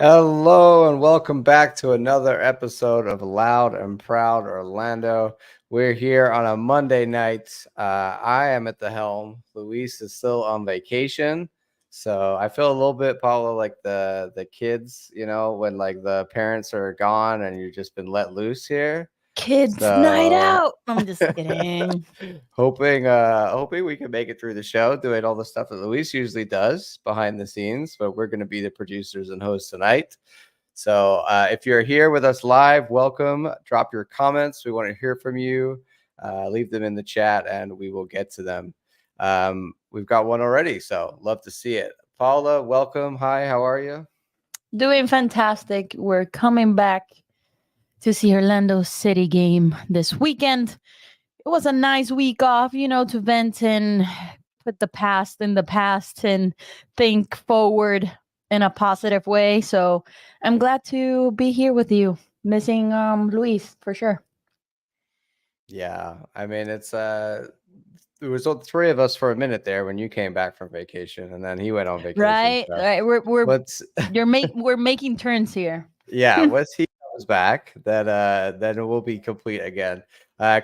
Hello and welcome back to another episode of Loud and Proud Orlando. We're here on a Monday night. I am at the helm. Luis is still on vacation. So I feel a little bit, Paula, like the kids, when like the parents are gone and you've just been let loose here. Kids night So out. I'm just kidding. hoping we can make it through the show, doing all the stuff that Luis usually does behind the scenes, but we're going to be the producers and hosts tonight. So if you're here with us live, welcome. Drop your comments. We want to hear from you. Leave them in the chat and we will get to them. We've got one already, so love to see it. Paula, welcome. Hi, how are you? Doing fantastic. We're coming back to see Orlando City game this weekend. It was a nice week off, to vent and put the past in the past and think forward in a positive way. So I'm glad to be here with you. Missing Luis for sure. Yeah, I mean there was all three of us for a minute there when you came back from vacation, and then he went on vacation. Right? So Right. let's We're making turns here. yeah, once he comes back, then it will be complete again.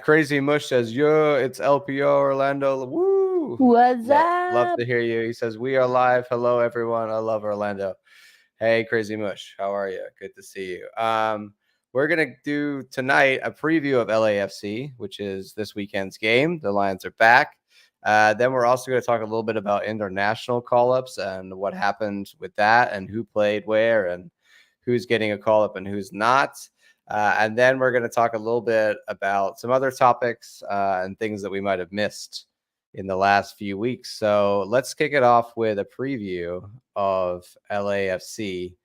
Crazy Mush says, "Yo, it's LPO Orlando. Woo! What's Love up? to hear you." He says, "We are live. Hello, everyone. I love Orlando." Hey, Crazy Mush, how are you? Good to see you. We're gonna do tonight a preview of LAFC, which is this weekend's game. The Lions are back. Then we're also going to talk a little bit about international call-ups and what happened with that, and who played where, and who's getting a call-up and who's not. And then we're going to talk a little bit about some other topics and things that we might have missed in the last few weeks. So let's kick it off with a preview of LAFC.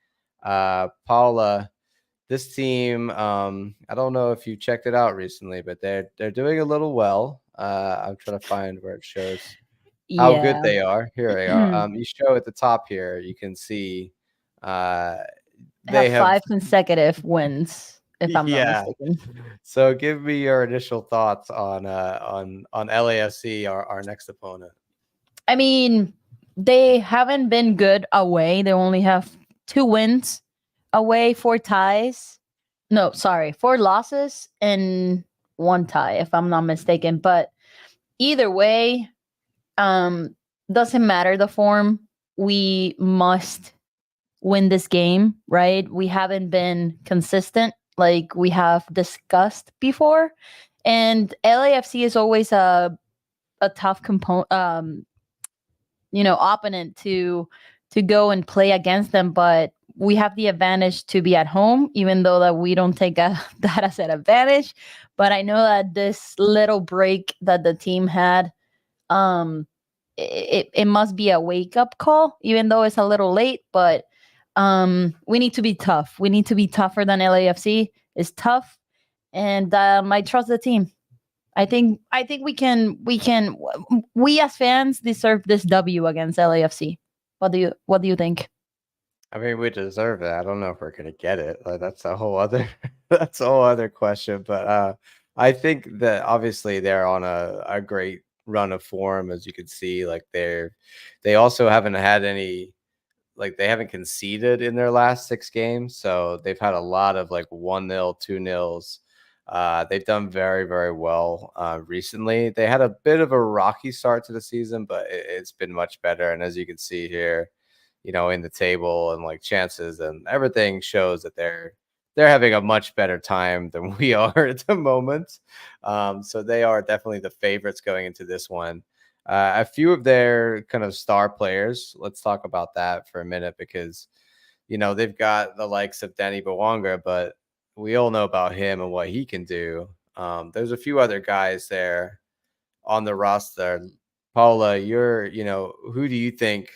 Paula, this team, I don't know if you checked it out recently, but they're doing a little well. I'm trying to find where it shows how good Yeah. they are. Here they are. You show at the top here, you can see uh, they Have have, 5 consecutive wins, if I'm not yeah. mistaken. So give me your initial thoughts on LAFC, our next opponent. I mean, they haven't been good away. They only have 2 wins away, 4 ties. No, sorry, 4 losses and 1 tie, if I'm not mistaken. But either way, um, doesn't matter the form. We must win this game, right? We haven't been consistent like we have discussed before. And LAFC is always a tough component opponent to go and play against them, but we have the advantage to be at home, even though that we don't take that as an advantage. But I know that this little break that the team had, um it must be a wake up call, even though it's a little late. But we need to be tough. We need to be tougher than LAFC is tough, and I trust the team. I think we as fans deserve this W against LAFC. What do you think? I mean, we deserve it. I don't know if we're gonna get it. Like that's a whole other that's a whole other question. But I think that obviously they're on a great run of form, as you can see. Like they also haven't had any, like they haven't conceded in their last 6 games. So they've had a lot of like 1-0, 2-0s. They've done very, very well recently. They had a bit of a rocky start to the season, but it's been much better. And as you can see here, in the table and like chances and everything shows that they're having a much better time than we are at the moment. So they are definitely the favorites going into this one. A few of their kind of star players, let's talk about that for a minute, because they've got the likes of Danny Bawanga, but we all know about him and what he can do. There's a few other guys there on the roster. Paula, who do you think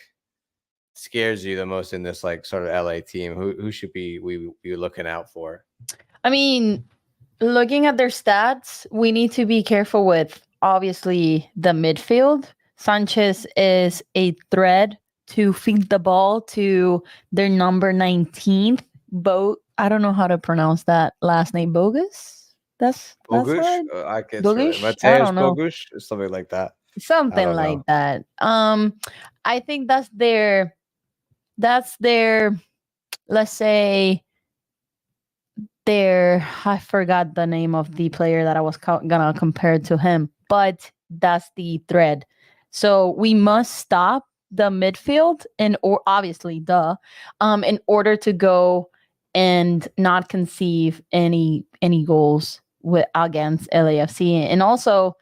scares you the most in this like sort of LA team? Who should we be looking out for? I mean, looking at their stats, we need to be careful with obviously the midfield. Sanchez is a threat to feed the ball to their number 19th. I don't know how to pronounce that last name. Bogus? That's Bogush? right. I can't sure. Bogus? I Mateus don't know. Bogush? Something like that. I Something don't like know. that. I think that's their let's say there, I forgot the name of the player that I was gonna compare to him, but that's the thread. So we must stop the midfield or obviously in order to go and not conceive any goals against LAFC. And also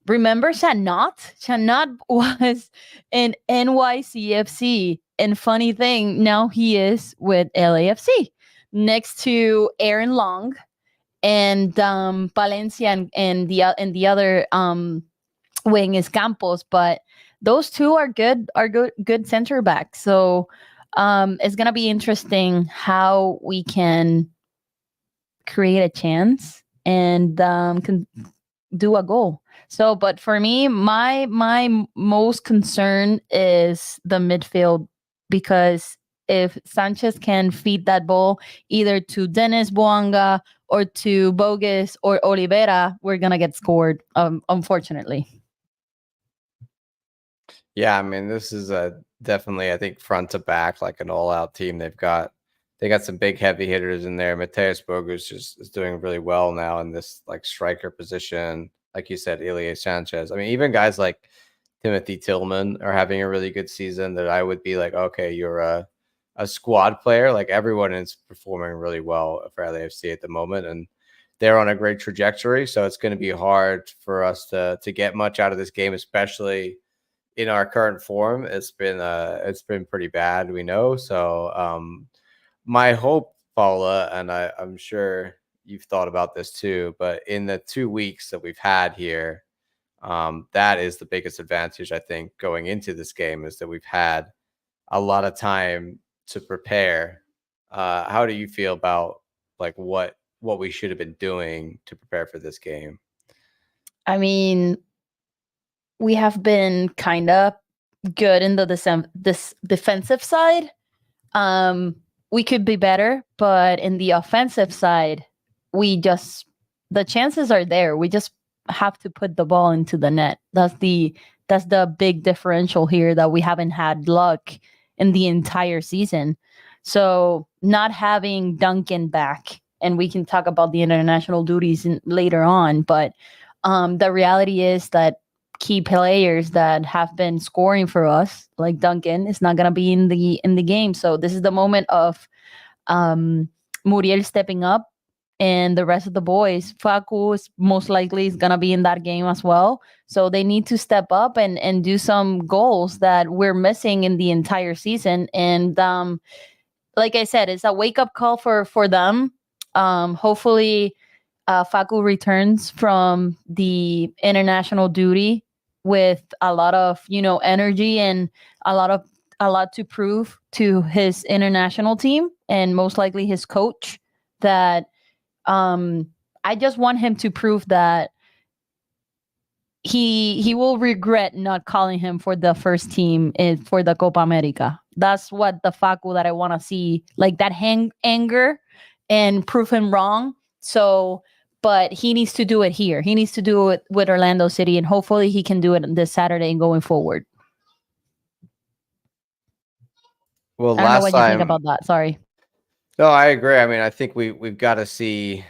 remember Chanot? Chanot was in NYCFC. And funny thing, now he is with LAFC next to Aaron Long and Valencia and the other wing is Campos. But those two are good center backs. So it's gonna be interesting how we can create a chance and can do a goal. So, but for me, my most concern is the midfield because if Sanchez can feed that ball either to Dennis Boanga or to Bogus or Oliveira, we're gonna get scored. Unfortunately. Yeah, I mean, this is a definitely, I think, front to back, like an all-out team. They got some big heavy hitters in there. Mateus Bogus just is doing really well now in this like striker position. Like you said, Ilya Sanchez. I mean, even guys like Timothy Tillman are having a really good season that I would be like, okay, you're a squad player. Like everyone is performing really well for LAFC at the moment, and they're on a great trajectory. So it's going to be hard for us to get much out of this game, especially in our current form. It's been pretty bad, we know. So my hope, Paula, and I'm sure you've thought about this too, but in the 2 weeks that we've had here, that is the biggest advantage I think going into this game is that we've had a lot of time to prepare. How do you feel about like what we should have been doing to prepare for this game? I mean, we have been kind of good in this defensive side. Um, we could be better, but in the offensive side, we just the chances are there. We just have to put the ball into the net. That's the big differential here that we haven't had luck in the entire season. So not having Duncan back, and we can talk about the international duties later on, but the reality is that key players that have been scoring for us, like Duncan, is not going to be in the game. So this is the moment of um, Muriel stepping up, and the rest of the boys. Facu is most likely is going to be in that game as well. So they need to step up and do some goals that we're missing in the entire season. And like I said, it's a wake up call for them. Hopefully Facu returns from the international duty with a lot of energy and a lot of a lot to prove to his international team and most likely his coach that um I just want him to prove that he will regret not calling him for the first team for the Copa America. That's what the Facu that I want to see, like that anger and prove him wrong. So, but he needs to do it here. He needs to do it with Orlando City, and hopefully he can do it this Saturday and going forward. Well, I don't know last what you think time, about that. Sorry. no, I agree. I mean, I think we've got to see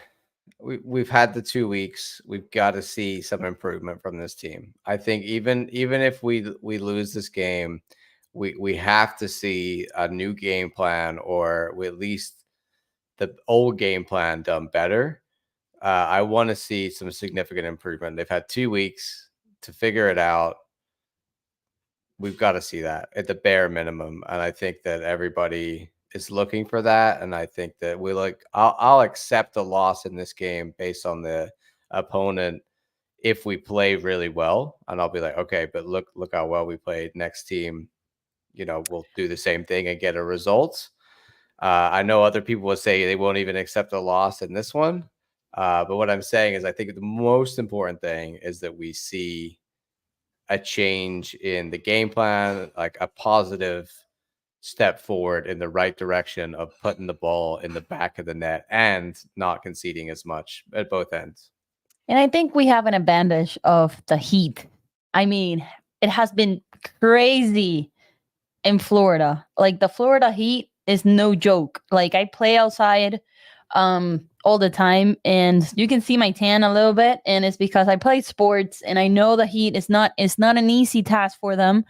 we've had the 2 weeks. We've got to see some improvement from this team. I think even if we lose this game, we have to see a new game plan, or we at least the old game plan done better. I want to see some significant improvement. They've had 2 weeks to figure it out. We've got to see that at the bare minimum, and I think that everybody is looking for that. And I think that I'll accept a loss in this game based on the opponent if we play really well, and I'll be like, okay, but look how well we played. Next team, we'll do the same thing and get a result. I know other people will say they won't even accept a loss in this one, but what I'm saying is I think the most important thing is that we see a change in the game plan, like a positive step forward in the right direction of putting the ball in the back of the net and not conceding as much at both ends. And I think we have an advantage of the heat. I mean, it has been crazy in Florida. Like the Florida heat is no joke. Like I play outside all the time, and you can see my tan a little bit, and it's because I play sports and I know the heat is not, it's not an easy task for them.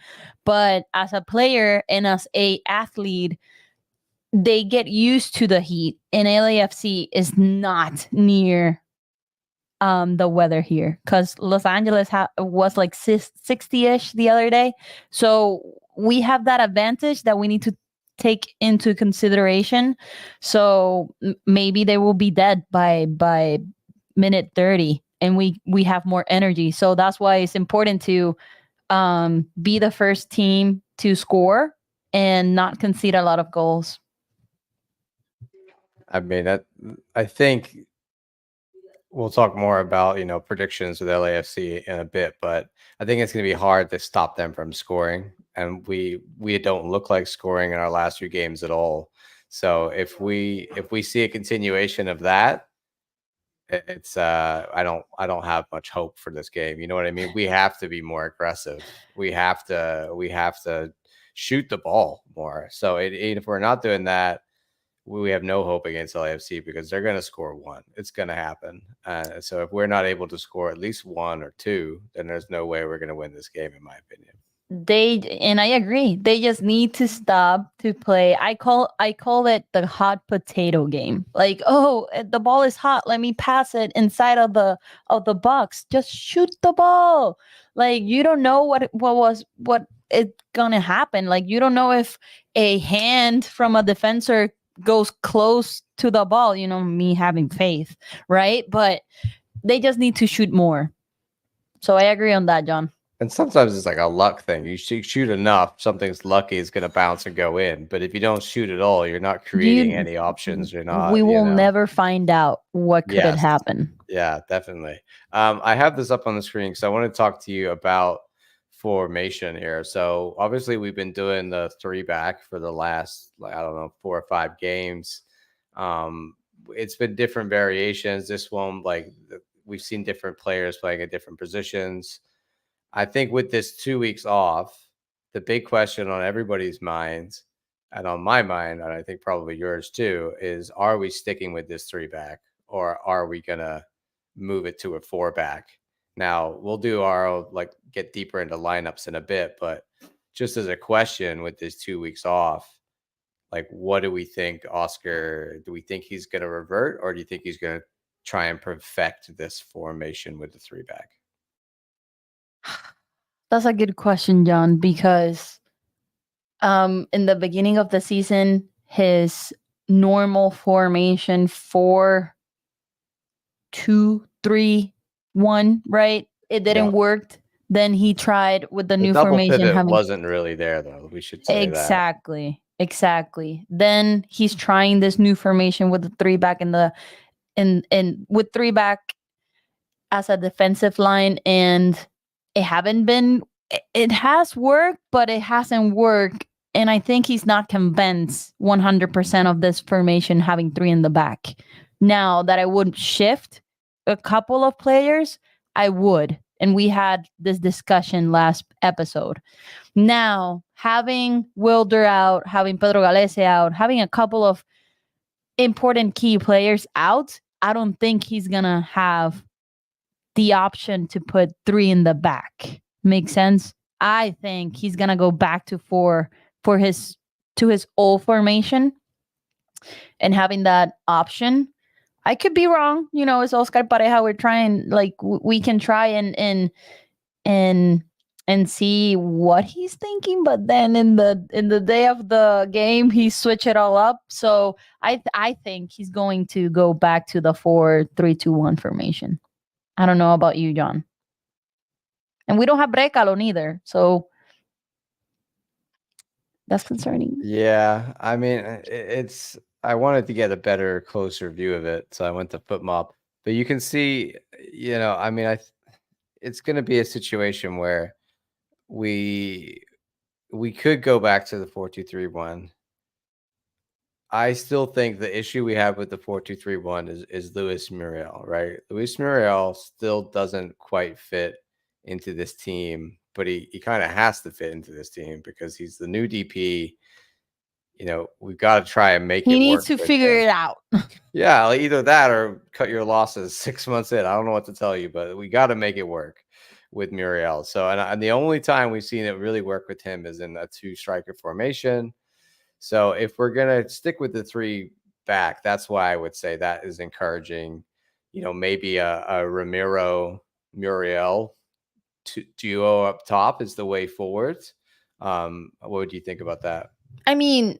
But as a player and as a athlete, they get used to the heat, and LAFC is not near the weather here, because Los Angeles was like 60ish the other day. So we have that advantage that we need to take into consideration. So maybe they will be dead by minute 30, and we have more energy. So that's why it's important to be the first team to score and not concede a lot of goals. I mean, I think we'll talk more about, predictions with LAFC in a bit, but I think it's going to be hard to stop them from scoring, and we don't look like scoring in our last few games at all. So if we see a continuation of that, it's I don't have much hope for this game. You know what I mean? We have to be more aggressive. We have to shoot the ball more. So if we're not doing that, we have no hope against LAFC because they're going to score one. It's going to happen. So if we're not able to score at least one or two, then there's no way we're going to win this game, in my opinion. And I agree, they just need to stop to play. I call it the hot potato game. Like, oh, the ball is hot, let me pass it inside of the box. Just shoot the ball. Like, you don't know what it's gonna happen. Like, you don't know if a hand from a defender goes close to the ball. Me having faith, right? But they just need to shoot more. So I agree on that, John. And sometimes it's like a luck thing. You shoot enough, something's lucky is going to bounce and go in. But if you don't shoot at all, you're not creating You any options. You're We not, will never find out what could have Yes. happened. Yeah, definitely. I have this up on the screen because I want to talk to you about formation here. So obviously we've been doing the three back for the last, like, I don't know, 4 or 5 games. Um, it's been different variations. This one, we've seen different players playing at different positions. I think with this 2 weeks off, the big question on everybody's minds and on my mind, and I think probably yours too, is are we sticking with this three back or are we going to move it to a four back? Now, we'll do our, get deeper into lineups in a bit, but just as a question with this 2 weeks off, what do we think, Oscar? Do we think he's going to revert or do you think he's going to try and perfect this formation with the three back? That's a good question, John, because in the beginning of the season, his normal formation 4-2-3-1, right? It Yeah. didn't work. Then he tried with the The new double formation pivot having wasn't really there, though. We should say that. exactly. Then he's trying this new formation with the three back in with three back as a defensive line, and it has worked, but it hasn't worked. And I think he's not convinced 100% of this formation having three in the back. Now that I would shift a couple of players, I would. And we had this discussion last episode. Now, having Wilder out, having Pedro Galese out, having a couple of important key players out, I don't think he's going to have the option to put three in the back. Make sense? I think he's gonna go back to four for his old formation and having that option. I could be wrong. It's Oscar Pareja. We're trying, like, we can try and see what he's thinking, but then in the day of the game, he switch it all up. So I think he's going to go back to the 4-3-2-1 formation. I don't know about you, John. And we don't have Brecalo neither. So that's concerning. Yeah, I mean, I wanted to get a better, closer view of it, so I went to FootMob. But you can see, I mean, it's going to be a situation where we could go back to the 4-2-3-1. I still think the issue we have with the 4-2-3-1 is Luis Muriel, right? Luis Muriel still doesn't quite fit into this team, but he kind of has to fit into this team because he's the new DP. we've got to try and make He it needs work to with figure him. it out. Yeah, like either that or cut your losses 6 months in. I don't know what to tell you, but we got to make it work with Muriel. So, and the only time we've seen it really work with him is in a two striker formation. So, if we're gonna stick with the three back, that's why I would say that is encouraging. Maybe a Ramiro Muriel duo up top is the way forward. What do you think about that? I mean,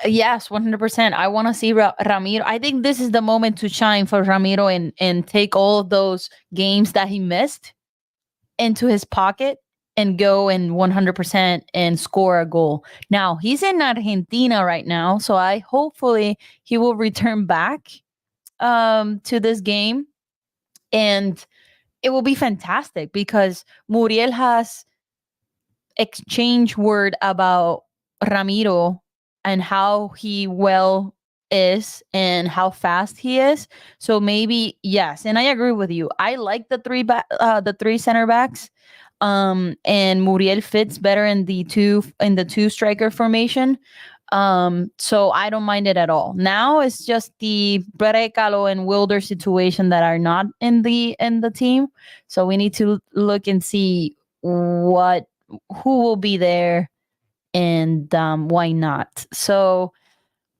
yes, 100%. I want to see Ramiro. I think this is the moment to shine for Ramiro and take all of those games that he missed into his pocket and go and 100% and score a goal. Now, he's in Argentina right now, so I hopefully he will return back to this game, and it will be fantastic because Muriel has exchanged word about Ramiro and how he well is and how fast he is. So maybe yes, and I agree with you. I like the three center backs. And Muriel fits better in the two striker formation. So I don't mind it at all. Now it's just the Brecalo and Wilder situation that are not in the team. So we need to look and see what who will be there and why not. So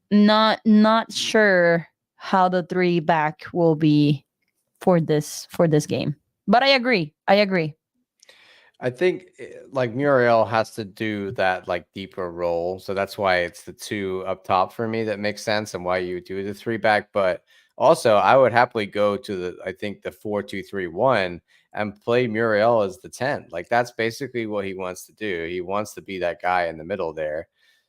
not sure how the three back will be for this game. But I agree. I agree. I think like Muriel has to do that like deeper role. So that's why it's the two up top for me that makes sense and why you do the three back. But also I would happily go to I think the 4-2-3-1 and play Muriel as the 10. Like that's basically what he wants to do. He wants to be that guy in the middle there.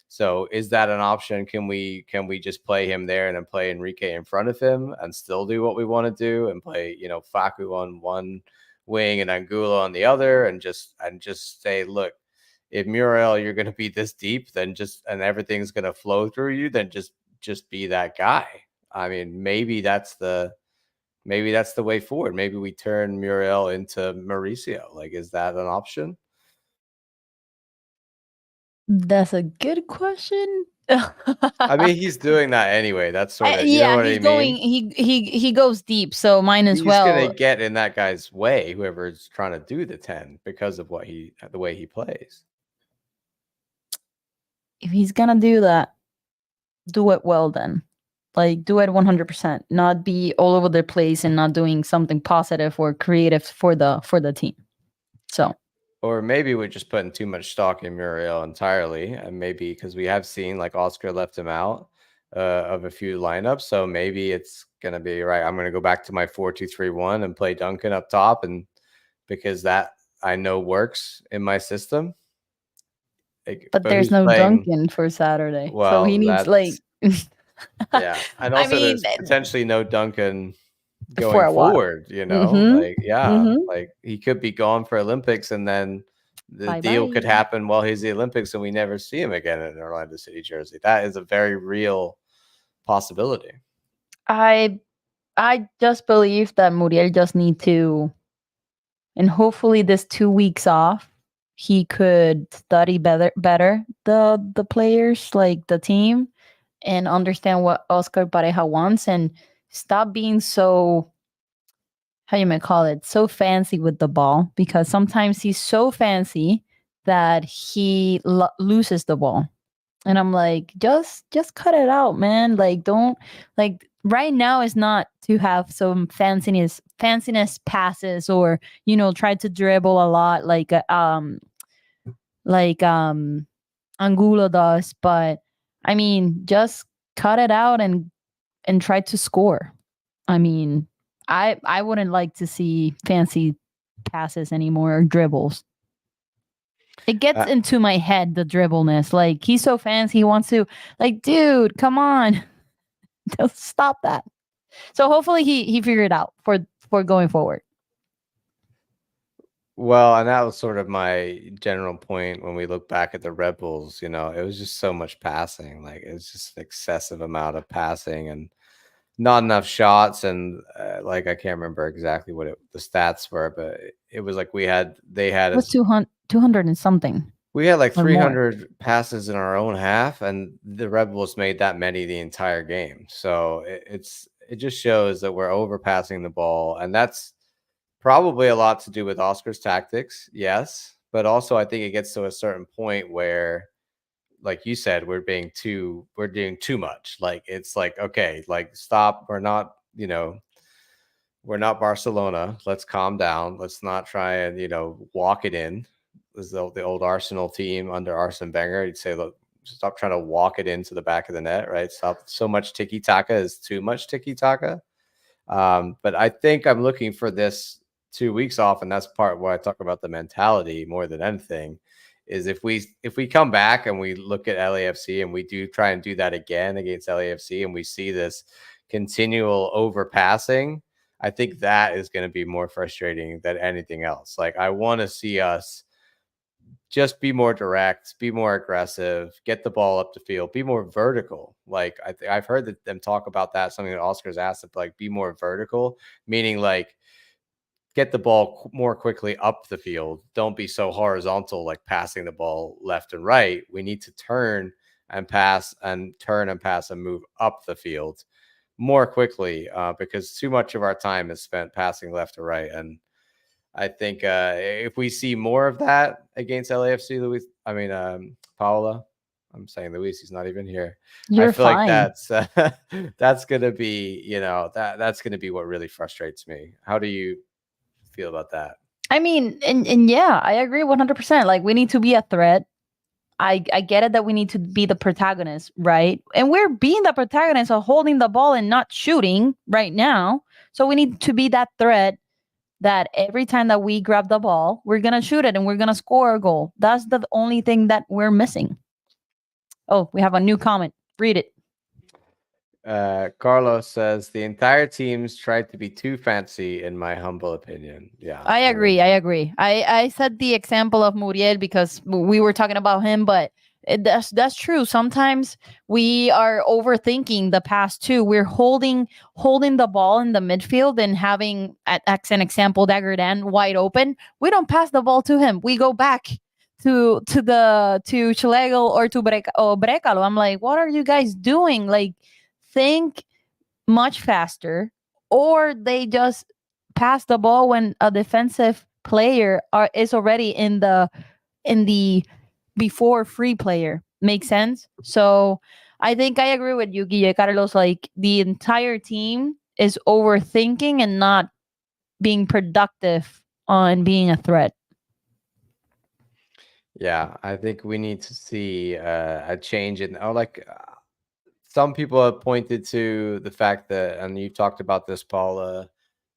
So is that an option? Can we just play him there and then play Enrique in front of him and still do what we want to do and play, Facu on one wing and Angulo on the other, and just say, look, if Muriel, you're going to be this deep, then and everything's going to flow through you, then just be that guy. I mean, maybe that's the way forward. Maybe we turn Muriel into Mauricio. Like, is that an option? That's a good question. I mean, he's doing that anyway. That's sort of, you know Yeah, what I he's going. mean? He goes deep, so mine as He's gonna well. get in that guy's way, whoever's trying to do the 10, because of the way he plays. If he's gonna do that, do it well then. Like do it 100%. Not be all over the place and not doing something positive or creative for the team. So Or maybe we're just putting too much stock in Muriel entirely, and maybe because we have seen like Oscar left him out of a few lineups, so maybe it's gonna be right. I'm gonna go back to my 4-2-3-1 and play Duncan up top, and because that I know works in my system. but But there's who's no playing? Duncan for Saturday. So he Well, needs like that's yeah, and I also mean there's potentially no Duncan for going a while. forward, Mhm. like, yeah, Mhm. like he could be gone for Olympics and then the Bye deal bye. could happen while he's the Olympics and we never see him again in an Orlando City jersey. That is a very real possibility. I I just believe that Muriel just need to, and hopefully this 2 weeks off, he could study better the players, like the team, and understand what Oscar Pareja wants and stop being so, how you might call it, so fancy with the ball, because sometimes he's so fancy that he loses the ball. And I'm like, just cut it out, man. Like don't, like right now is not to have some fanciness passes, or try to dribble a lot like Angulo does. But I mean, just cut it out and try to score. I mean, I wouldn't like to see fancy passes anymore, or dribbles. It gets Uh, into my head, the dribbleness. Like he's so fancy, he wants to, like, dude, come on. Just stop that. So hopefully he figured it out for going forward. well, and that was sort of my general point when we look back at the Red Bulls. It was just so much passing. Like it was just excessive amount of passing and not enough shots, and like I can't remember exactly what the stats were, but it was like they had It was 200 and something. We had like or more. 300 passes in our own half, and the Red Bulls made that many the entire game. So it just shows that we're overpassing the ball, and that's probably a lot to do with Oscar's tactics, yes, but also I think it gets to a certain point where, like you said, we're doing too much. Like it's like, okay, like stop. We're not Barcelona. Let's calm down. Let's not try and walk it in. This is the old Arsenal team under Arsene Wenger. You'd say, look, stop trying to walk it into the back of the net, right? Stop. So much tiki taka is too much tiki taka. But I think I'm looking for this 2 weeks off, and that's part where I talk about the mentality more than anything. Is if we come back and we look at LAFC and we do try and do that again against LAFC, and we see this continual overpassing, I think that is going to be more frustrating than anything else. Like I want to see us just be more direct, be more aggressive, get the ball up the field, be more vertical. Like I've heard them talk about that. Something that Oscar's asked, like be more vertical, meaning like get the ball more quickly up the field. Don't be so horizontal, like passing the ball left and right. We need to turn and pass and turn and pass and move up the field more quickly because too much of our time is spent passing left to right. And I think if we see more of that against LAFC, Paula, I'm saying Luis, he's not even here. I You're feel like fine. that's gonna be, that's gonna be what really frustrates me. How do you feel about that? I mean, and yeah, I agree 100%. Like we need to be a threat. I get it that we need to be the protagonist, right? And we're being the protagonist of holding the ball and not shooting right now. So we need to be that threat that every time that we grab the ball, we're going to shoot it and we're going to score a goal. That's the only thing that we're missing. Oh, we have a new comment. Read it. Carlos says the entire team's tried to be too fancy, in my humble opinion. Yeah, I I agree. mean, I agree. I said the example of Muriel because we were talking about him, but that's true. Sometimes we are overthinking the pass too. We're holding the ball in the midfield and having, as an example, Dagerdan wide open. We don't pass the ball to him. We go back to Schlegel or to Brecalo. I'm like, what are you guys doing? Like, think much faster, or they just pass the ball when a defensive player is already in the before free player. Make sense? So I think I agree with you, Guille Carlos. Like the entire team is overthinking and not being productive on being a threat. yeah, I think we need to see a change in, or like some people have pointed to the fact that, and you've talked about this, Paula,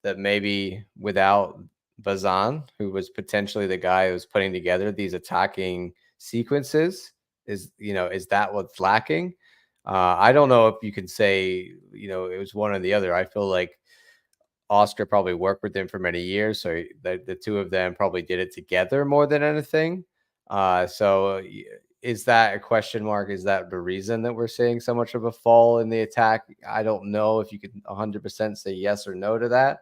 that maybe without Bazan, who was potentially the guy who was putting together these attacking sequences, is that what's lacking? I don't know if you can say, it was one or the other. I feel like Oscar probably worked with him for many years, so the two of them probably did it together more than anything. Is that a question mark? Is that the reason that we're seeing so much of a fall in the attack? I don't know if you could 100% say yes or no to that.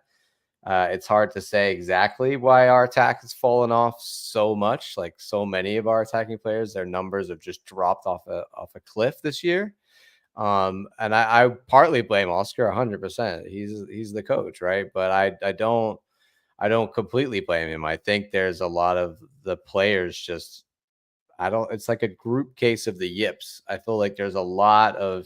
It's hard to say exactly why our attack has fallen off so much. Like so many of our attacking players, their numbers have just dropped off a cliff this year. And I partly blame Oscar 100%. He's the coach, right? But I don't completely blame him. I think there's a lot of the players just I don't it's like a group case of the yips. I feel like there's a lot of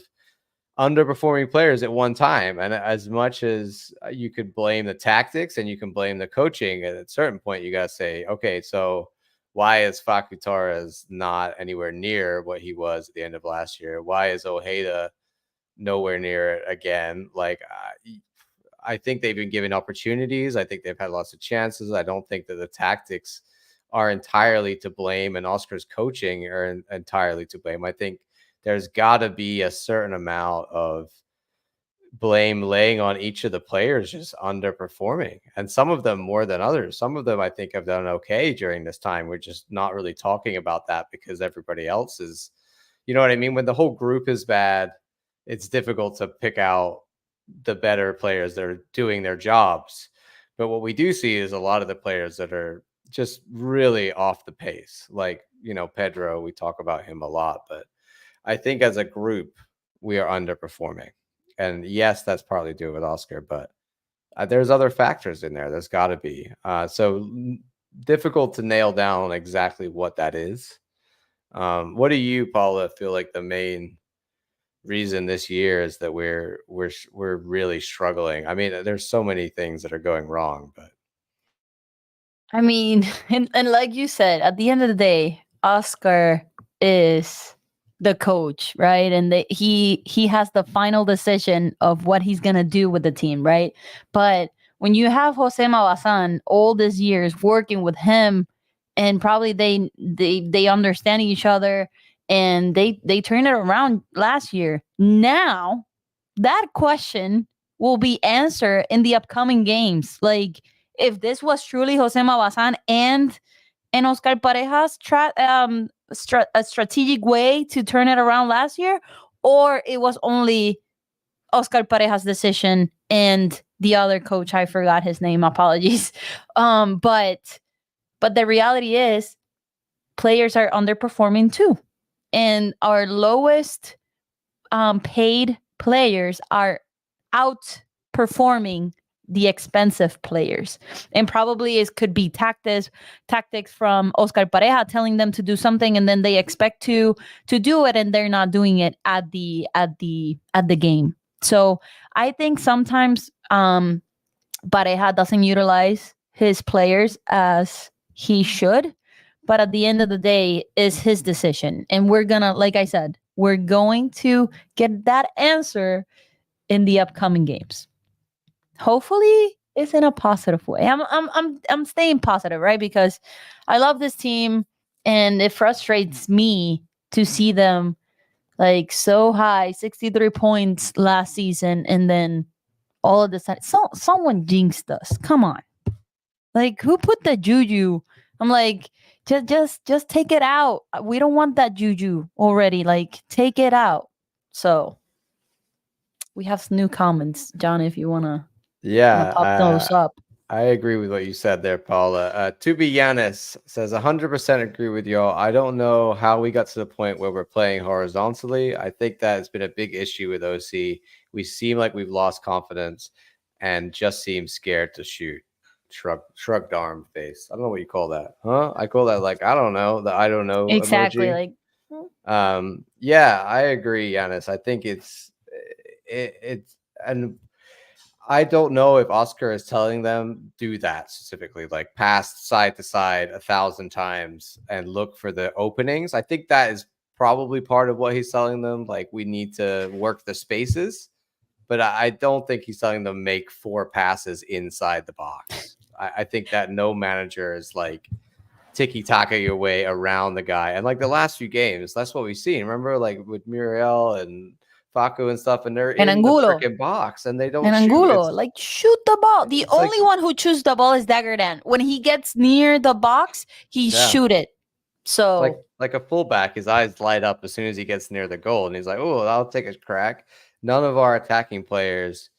underperforming players at one time. And as much as you could blame the tactics and you can blame the coaching, at a certain point you got to say, okay, so why is Facu Torres not anywhere near what he was at the end of last year? Why is Ojeda nowhere near it again? Like, I think they've been given opportunities. I think they've had lots of chances. I don't think that the tactics are entirely to blame, and Oscar's coaching are entirely to blame. I think there's got to be a certain amount of blame laying on each of the players just underperforming, and some of them more than others. Some of them I think have done okay during this time. We're just not really talking about that because everybody else is, you know what I mean? When the whole group is bad, it's difficult to pick out the better players that are doing their jobs. But what we do see is a lot of the players that are just really off the pace. Like, Pedro, we talk about him a lot, but I think as a group, we are underperforming. And yes, that's partly due with Oscar, but there's other factors in there. There's got to be. Difficult to nail down exactly what that is. What do you, Paula, feel like the main reason this year is that we're really struggling? I mean, there's so many things that are going wrong, but I mean, and like you said, at the end of the day, Oscar is the coach, right? And he has the final decision of what he's gonna do with the team, right? But when you have Jose Mabazan all these years working with him, and probably they understand each other, and they turned it around last year. Now that question will be answered in the upcoming games. Like, if this was truly Jose Mabazan and Oscar Pareja's a strategic way to turn it around last year, or it was only Oscar Pareja's decision and the other coach, I forgot his name, apologies. But the reality is players are underperforming too. And our lowest paid players are outperforming the expensive players. And probably it could be tactics from Oscar Pareja telling them to do something, and then they expect to do it and they're not doing it at the game. So I think sometimes Pareja doesn't utilize his players as he should, but at the end of the day is his decision, and we're gonna, like I said, we're going to get that answer in the upcoming games. Hopefully it's in a positive way. I'm staying positive, right? Because I love this team, and it frustrates me to see them like so high, 63 points last season, and then all of this. Someone jinxed us. Come on. Like, who put the juju? I'm like, just take it out. We don't want that juju already. Like, take it out. So we have some new comments, John. If you wanna pop yeah, those up. I agree with what you said there, Paula. To be Yanis says 100% agree with y'all. I don't know how we got to the point where we're playing horizontally. I think that has been a big issue with OC. We seem like we've lost confidence and just seem scared to shoot. Shrugged arm face. I don't know what you call that, huh? I call that, like, I don't know, the I don't know Exactly. emoji. Like, Yeah, I agree, Yanis. I think it's and I don't know if Oscar is telling them do that specifically, like pass side to side 1,000 times and look for the openings. I think that is probably part of what he's telling them. Like, we need to work the spaces, but I don't think he's telling them make 4 passes inside the box. I think that no manager is like tiki taka your way around the guy. And like the last few games, that's what we've seen. Remember, like with Muriel and Facu and stuff, and they're and in the Angulo. freaking box and they don't And shoot. Angulo, like, shoot the ball. The It's like, only one who shoots the ball is Dagerdan. When he gets near the box, he yeah, shoot it. like So like a fullback, his eyes light up as soon as he gets near the goal, and he's like, "Oh, I'll take a crack." None of our attacking players.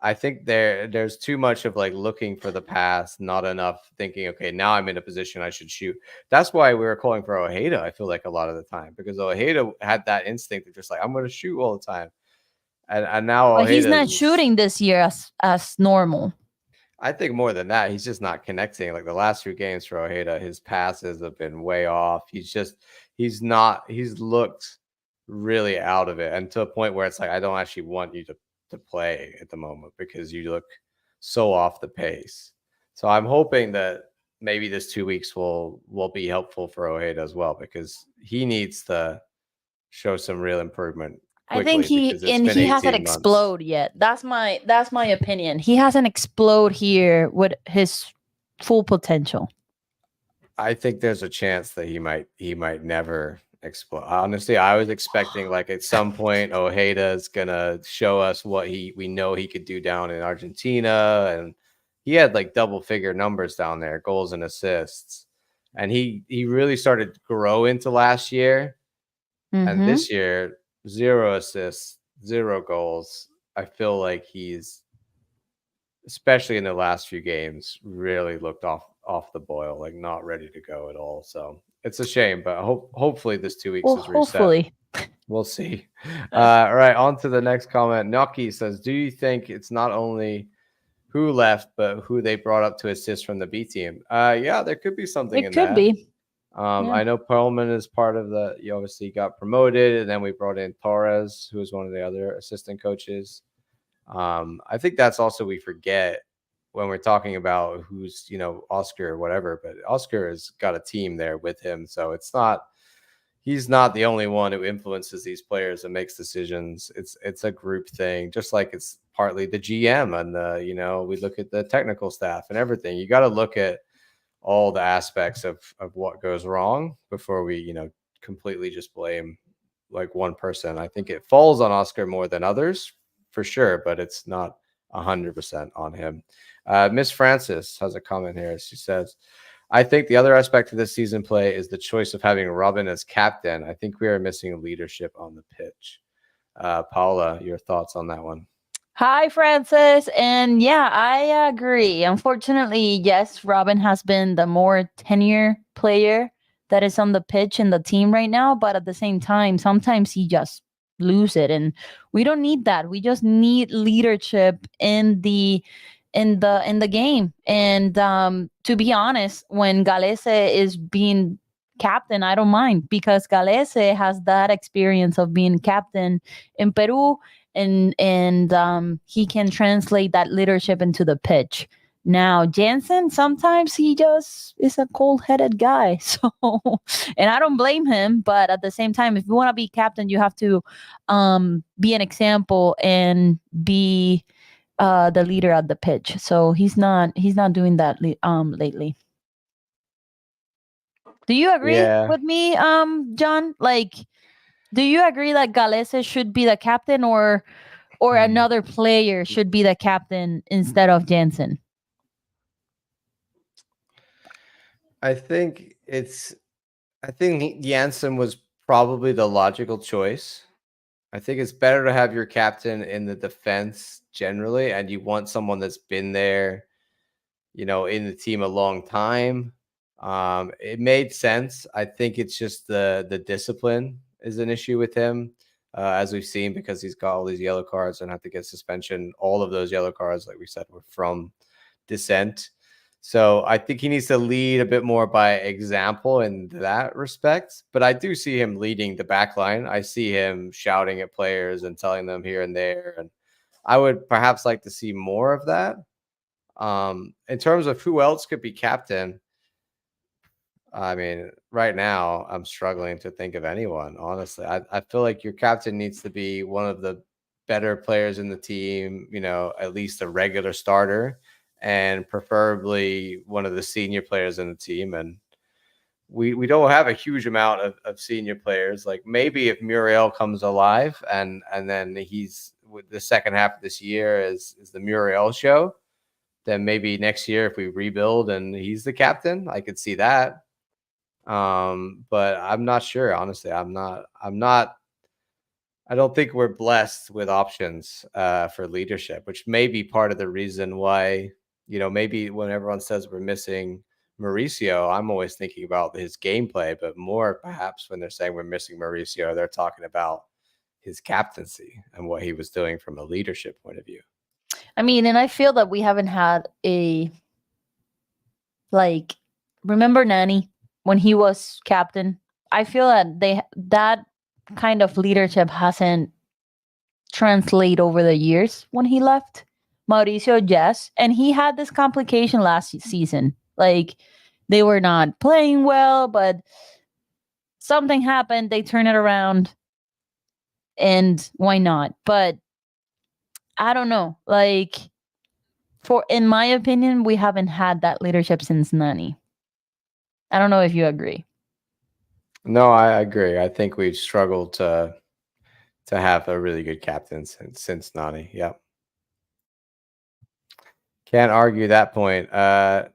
I think there's too much of like looking for the pass, not enough thinking, okay, now I'm in a position I should shoot. That's why we were calling for Ojeda, I feel like, a lot of the time, because Ojeda had that instinct of just like, I'm going to shoot all the time. And now but he's Ojeda not is, shooting this year as normal. I think more than that, he's just not connecting. Like the last 2 games for Ojeda, his passes have been way off. He's looked really out of it, and to a point where it's like, I don't actually want you to play at the moment because you look so off the pace. So I'm hoping that maybe this 2 weeks will be helpful for Ojeda as well, because he needs to show some real improvement I think quickly, because it's been he hasn't 18 months. explode yet. That's my opinion. He hasn't explode here with his full potential. I think there's a chance that he might never explode. Honestly, I was expecting like at some point Ojeda is gonna show us what we know he could do down in Argentina, and he had like double figure numbers down there, goals and assists, and he really started to grow into last year, and Mm-hmm. this year 0 assists, 0 goals. I feel like he's, especially in the last few games, really looked off the boil, like not ready to go at all. So it's a shame, but hopefully this 2 weeks Well, is reset. hopefully. We'll see. All right, on to the next comment. Naki says, "Do you think it's not only who left, but who they brought up to assist from the B team?" Yeah, there could be something It in could that. be. Yeah. I know Perlman is part of the. He obviously got promoted, and then we brought in Torres, who was one of the other assistant coaches. I think that's also we forget when we're talking about who's Oscar or whatever, but Oscar has got a team there with him, so he's not the only one who influences these players and makes decisions. It's a group thing, just like it's partly the GM and we look at the technical staff and everything. You got to look at all the aspects of what goes wrong before we completely just blame like one person. I think it falls on Oscar more than others for sure, but it's not 100% on him. Miss Francis has a comment here. She says, "I think the other aspect of this season play is the choice of having Robin as captain. I think we are missing leadership on the pitch." Paula, your thoughts on that one? Hi, Francis. And yeah, I agree. Unfortunately, yes, Robin has been the more tenure player that is on the pitch in the team right now. But at the same time, sometimes he just lose it, and we don't need that. We just need leadership in the game. And to be honest, when Galese is being captain, I don't mind because Galese has that experience of being captain in Peru, and he can translate that leadership into the pitch. Now Jansen, sometimes he just is a cold-headed guy. So, and I don't blame him, but at the same time, if you want to be captain, you have to be an example and be the leader at the pitch. So he's not doing that lately. Do you agree Yeah. with me, John? Like, do you agree that Galese should be the captain, or Hmm. another player should be the captain instead of Jansen? I think Janssen was probably the logical choice. I think it's better to have your captain in the defense generally, and you want someone that's been there, in the team a long time. It made sense. I think it's just the discipline is an issue with him, as we've seen, because he's got all these yellow cards and have to get suspension. All of those yellow cards, like we said, were from dissent. So I think he needs to lead a bit more by example in that respect. But I do see him leading the back line. I see him shouting at players and telling them here and there. And I would perhaps like to see more of that. In terms of who else could be captain, I mean, right now I'm struggling to think of anyone, honestly. I feel like your captain needs to be one of the better players in the team, at least a regular starter, and preferably one of the senior players in the team. And we don't have a huge amount of senior players. Like maybe if Muriel comes alive and then he's with the second half of this year is the Muriel show, then maybe next year if we rebuild and he's the captain, I could see that. But I'm not sure, honestly. I don't think we're blessed with options for leadership, which may be part of the reason why, maybe when everyone says we're missing Mauricio, I'm always thinking about his gameplay, but more perhaps when they're saying we're missing Mauricio, they're talking about his captaincy and what he was doing from a leadership point of view. I mean, and I feel that we haven't had a, like, remember Nani when he was captain? I feel that that kind of leadership hasn't translate over the years when he left. Mauricio, yes, and he had this complication last season. Like they were not playing well, but something happened. They turn it around, and why not? But I don't know. Like for in my opinion, we haven't had that leadership since Nani. I don't know if you agree. No, I agree. I think we've struggled to have a really good captain since Nani. Yep. Can't argue that point. Brandon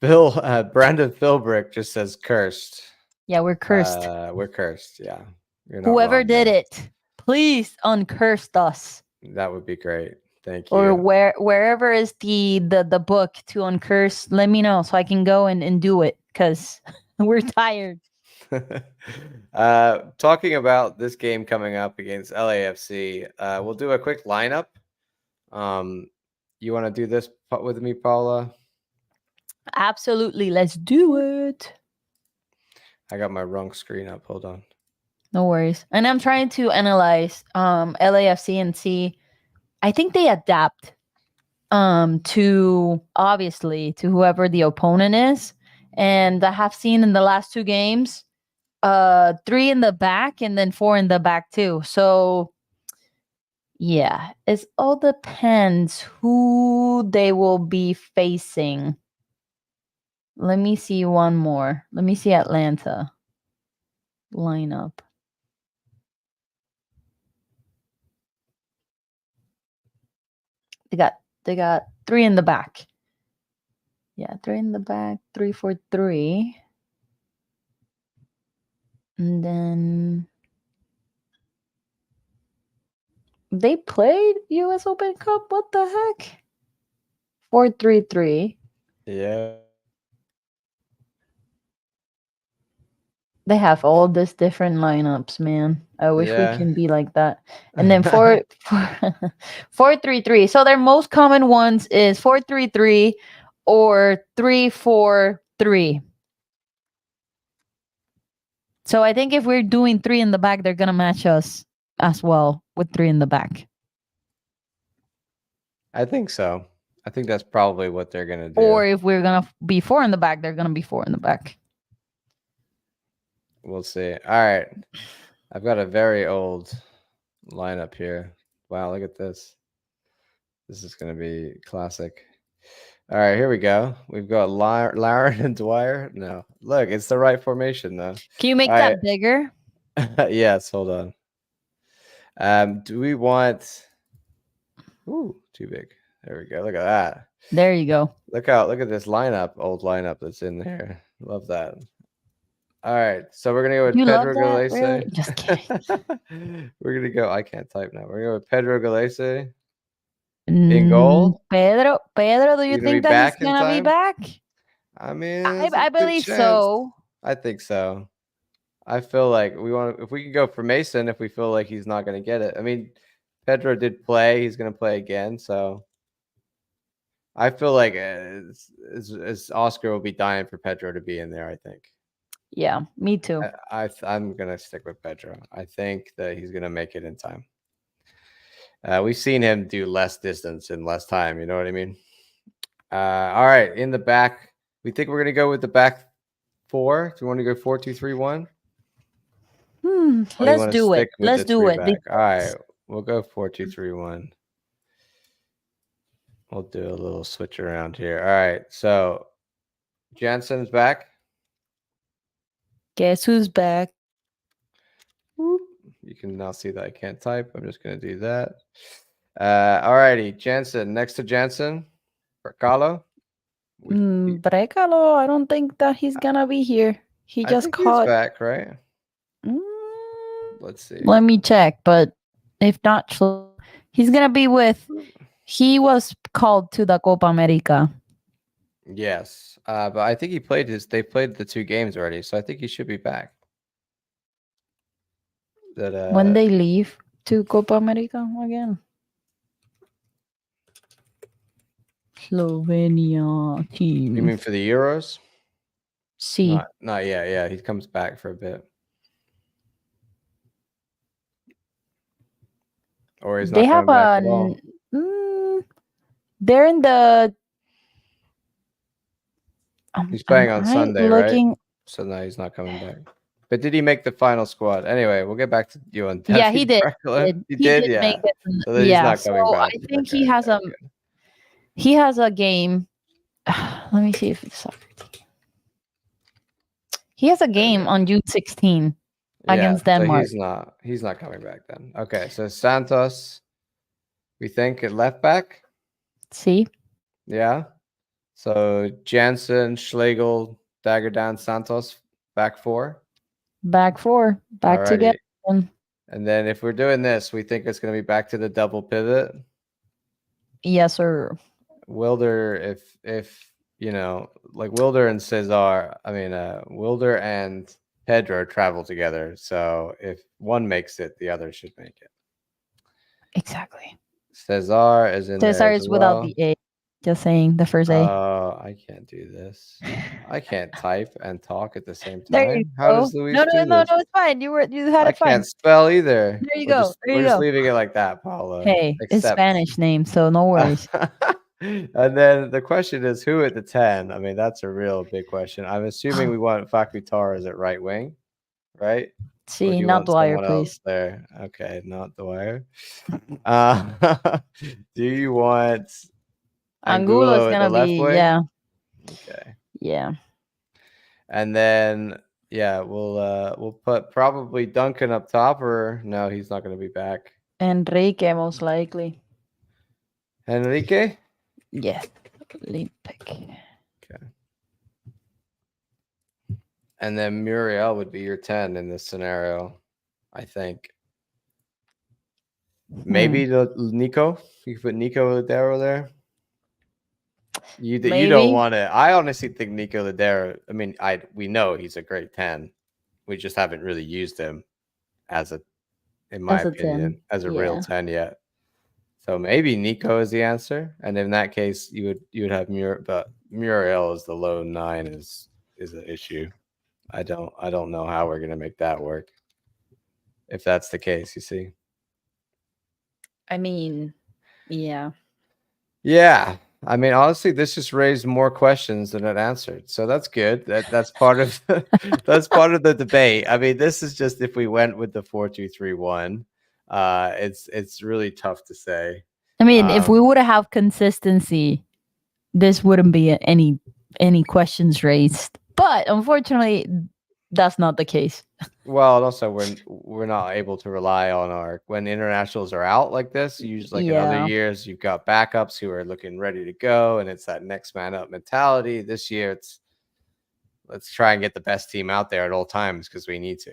Philbrick just says cursed. Yeah, we're cursed. We're cursed. Yeah, you're not Whoever wrong did there. it, please uncursed us. That would be great. Thank or you. wherever is the book to uncurse, let me know so I can go and do it because we're tired. Talking about this game coming up against LAFC, we'll do a quick lineup. You want to do this with me, Paula? Absolutely, let's do it. I got my wrong screen up. Hold on. No worries. And I'm trying to analyze LAFC and see. I think they adapt to obviously to whoever the opponent is. And I have seen in the last two games, 3 in the back and then 4 in the back too. So yeah, it all depends who they will be facing. Let me see one more. Let me see Atlanta lineup. They got 3 in the back. Yeah, 3 in the back, 3-4-3. And then they played US Open Cup. What the heck? 4-3-3. Yeah. They have all these different lineups, man. I wish we Yeah. can be like that. And then 4-3-3. So their most common ones is 4-3-3 or 3-4-3. So I think if we're doing 3 in the back, they're gonna match us as well with 3 in the back. I think so. I think that's probably what they're gonna do. Or if we're gonna be 4 in the back, they're gonna be 4 in the back. We'll see. All right. I've got a very old lineup here. Wow, look at this. This is gonna be classic. All right, here we go. We've got Laren and Dwyer. No, look, it's the right formation though. Can you make All that right. bigger? Yes, hold on. Do we want? Ooh, too big. There we go. Look at that. There you go. Look at this lineup, old lineup that's in there. Love that. All right, so we're gonna go with You love Pedro that? Galese. Really? Just kidding. We're gonna go. I can't type now. We're gonna go with Pedro Galese in goal. Pedro, do You you gonna be think that he's back in gonna be time? back? I mean, I, there's a I good believe chance. so. I think so. I feel like we want to, if we can go for Mason, if we feel like he's not going to get it. I mean, Pedro did play. He's going to play again. So I feel like as Oscar will be dying for Pedro to be in there, I think. Yeah, me too. I'm going to stick with Pedro. I think that he's going to make it in time. We've seen him do less distance in less time. You know what I mean? All right. In the back, we think we're going to go with the back 4. Do you want to go 4-2-3-1? Let's do it. Let's do it. Back. All right, we'll go 4-2-3-1. We'll do a little switch around here. All right, so Jansen's back. Guess who's back? Whoop. You can now see that I can't type. I'm just going to do that. All righty, Jansen. Next to Jansen, Carlo. Brecalo, I don't think that he's gonna be here. He I just think he's caught. back, right? Mm, Let's see. Let me check, but if not, he's gonna be with. He was called to the Copa America. Yes, but I think he played his. They played the 2 games already, so I think he should be back. That When they leave to Copa America again. Slovenia team. You mean for the Euros? See. Not yet. Yeah, he comes back for a bit. Or he's not coming back at all. They're in the. He's playing on Sunday, looking... right? So no, he's not coming back. But did he make the final squad? Anyway, we'll get back to you on Yeah, he did. He did, yeah. Make it. So then he's not coming back. I think he has he has a game. Let me see if it's soccer team. He has a game on June 16 against Denmark. So he's not coming back then. Okay, so Santos, we think at left back. See? Yeah. So Jansen, Schlegel, Dagger down, Santos, back 4. Back 4. Back together. And then if we're doing this, we think it's going to be back to the double pivot. Yes, sir. Wilder, if like Wilder and Cesar, I mean, Wilder and Pedro travel together. So if one makes it, the other should make it. Exactly. Cesar is in there Cesar as is without well. the A. Just saying the first A. I can't do this. I can't type and talk at the same There you time. How go. does Luis No, no, do no, this? no. It's fine. You had I it fine. can't spell either. There you We're go. just There we're you just go. leaving it like that, Paula. Hey, it's Accept. Spanish name, so no worries. And then the question is who at the 10? I mean, that's a real big question. I'm assuming we want Facu Torres at right wing, right? Or do See, you not want Dwyer, someone please. else there? Okay, not Dwyer. Uh, do you want Angulo is Angulo at the gonna left be, yeah, wing? Okay. yeah. And then yeah, we'll put probably Duncan up top, or no, he's not gonna be back. Enrique, most likely. Enrique? Yes, lead pick. Okay. And then Muriel would be your 10 in this scenario, I think. Maybe the Nico. You could put Nico Ladero there. You don't Maybe want it. I honestly think Nico Ladero. I mean, we know he's a great 10. We just haven't really used him as a, in my as a 10. opinion, as a real Yeah. 10 yet. So maybe Nico is the answer, and in that case, you would have but Muriel is the low 9 is an issue. I don't know how we're gonna make that work. If that's the case, you see. I mean, yeah. Yeah. I mean, honestly, this just raised more questions than it answered. So that's good. That's part of that's part of the debate. I mean, this is just if we went with the 4-2-3-1. It's really tough to say. I mean, if we would have consistency, this wouldn't be any questions raised. But unfortunately, that's not the case. Well, and also we're not able to rely on our when internationals are out like this. Usually, like in other Yeah. years, you've got backups who are looking ready to go, and it's that next man up mentality. This year, it's let's try and get the best team out there at all times because we need to.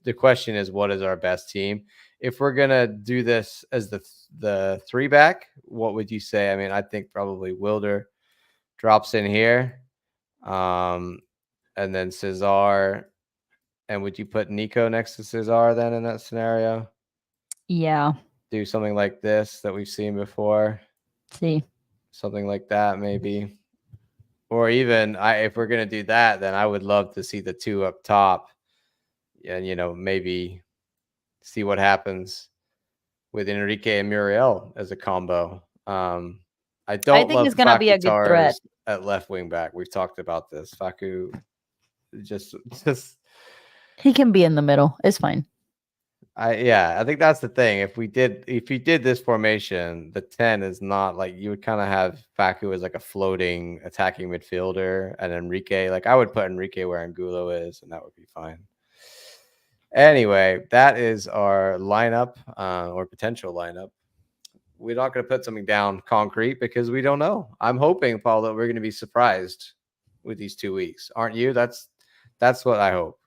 The question is, what is our best team? If we're gonna do this as the 3-back, what would you say? I mean, I think probably Wilder drops in here, and then Cesar. And would you put Nico next to Cesar then in that scenario? Yeah. Do something like this that we've seen before. See. Something like that, maybe. Or even if we're gonna do that, then I would love to see the 2 up top. And maybe see what happens with Enrique and Muriel as a combo. I don't think love it's gonna be Facu a good threat. Torres at left wing back. We've talked about this. Facu just He can be in the middle. It's fine. I think that's the thing. If you did this formation, the 10 is not like you would kind of have Facu as like a floating attacking midfielder, and Enrique, like I would put Enrique where Angulo is, and that would be fine. Anyway, that is our lineup or potential lineup. We're not going to put something down concrete because we don't know. I'm hoping, Paul, that we're going to be surprised with these 2 weeks, aren't you? That's what I hope.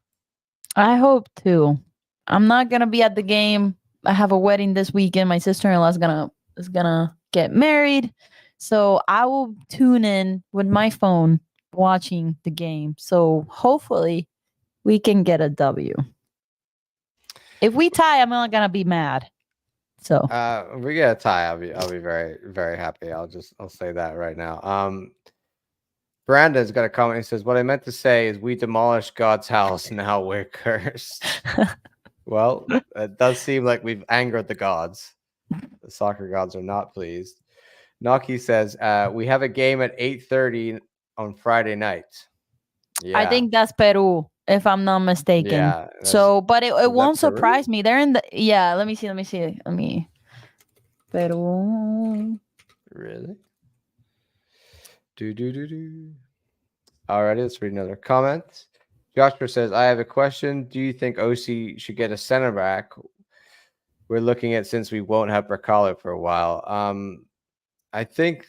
I hope too. I'm not gonna be at the game. I have a wedding this weekend. My sister-in-law is gonna get married, so I will tune in with my phone watching the game. So hopefully we can get a W. If we tie, I'm not gonna be mad. So we get a tie. I'll be very, very happy. I'll say that right now. Brandon's got a comment. He says, "What I meant to say is we demolished God's house. Now we're cursed." Well, it does seem like we've angered the gods. The soccer gods are not pleased. Naki says, "We have a game at 8:30 on Friday night." Yeah, I think that's Peru, if I'm not mistaken. yeah. So, but it won't Peru? surprise me. They're in the Let me see. Peru. Really? Alrighty, let's read another comment. Joshua says, "I have a question. Do you think OC should get a center back? We're looking at since we won't have Bracalo for a while." I think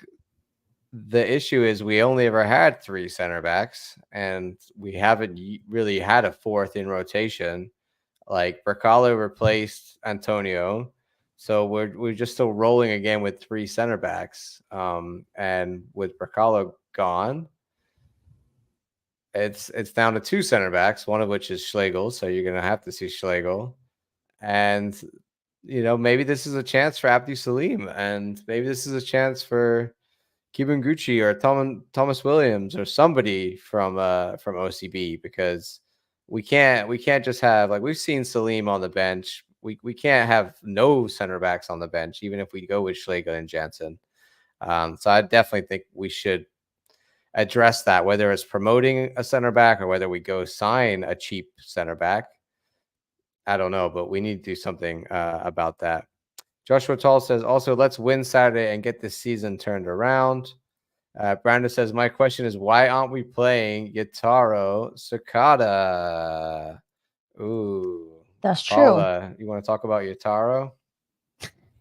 the issue is we only ever had 3 center backs, and we haven't really had a 4th in rotation. Like Bracalo replaced Antonio, So we're just still rolling again with 3 center backs. And with Bracalo gone, it's down to 2 center backs, one of which is Schlegel. So you're gonna have to see Schlegel. And maybe this is a chance for Abdi Salim, and maybe this is a chance for Gucci or Thomas Williams or somebody from OCB, because we can't just have, like, we've seen Salim on the bench. We can't have no center backs on the bench, even if we go with Schlegel and Jansen. So I definitely think we should address that, whether it's promoting a center back or whether we go sign a cheap center back. I don't know, but we need to do something about that. Joshua Tall says, also, let's win Saturday and get this season turned around. Brandon says, my question is, why aren't we playing Yataro Sakata? Ooh. That's true. Paula, you want to talk about Yataro?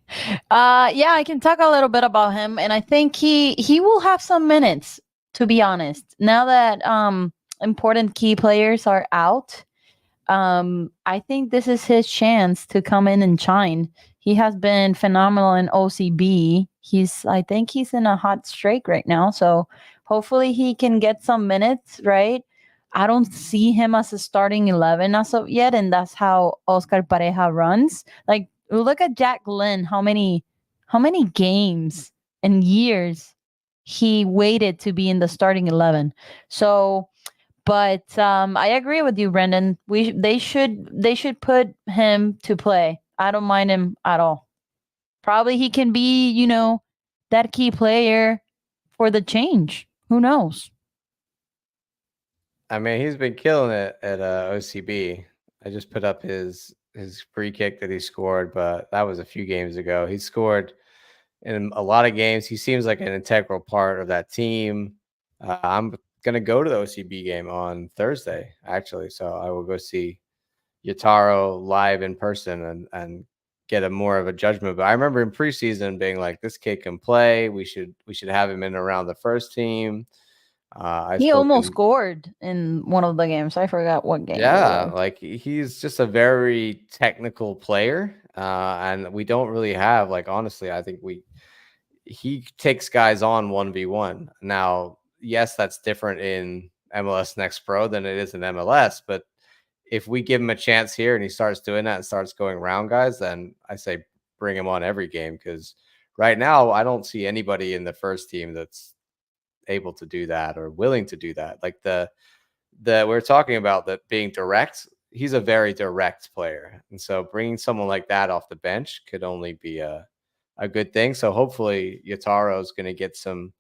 Yeah, I can talk a little bit about him, and I think he will have some minutes, to be honest. Now that important key players are out, I think this is his chance to come in and shine. He has been phenomenal in OCB. I think he's in a hot streak right now. So hopefully he can get some minutes, right? I don't see him as a starting 11 as of yet, and that's how Oscar Pareja runs. Like, look at Jack Lynn, how many games and years he waited to be in the starting 11. So, but I agree with you, Brendan. They should put him to play. I don't mind him at all. Probably he can be, that key player for the change. Who knows? I mean, he's been killing it at OCB. I just put up his free kick that he scored, but that was a few games ago. He scored in a lot of games. He seems like an integral part of that team. I'm gonna go to the OCB game on Thursday, actually, so I will go see Yataro live in person and get a more of a judgment. But I remember in preseason being like, this kid can play. We should have him in around the first team. He almost scored in one of the games. I forgot what game. Yeah, like, he's just a very technical player, and we don't really have, like, honestly, I think he takes guys on 1v1. Now, yes, that's different in MLS Next Pro than it is in MLS, but if we give him a chance here and he starts doing that and starts going around guys, then I say bring him on every game, because right now I don't see anybody in the first team that's able to do that or willing to do that. Like, we're talking about that being direct. He's a very direct player, and so bringing someone like that off the bench could only be a good thing. So hopefully Yataro is going to get some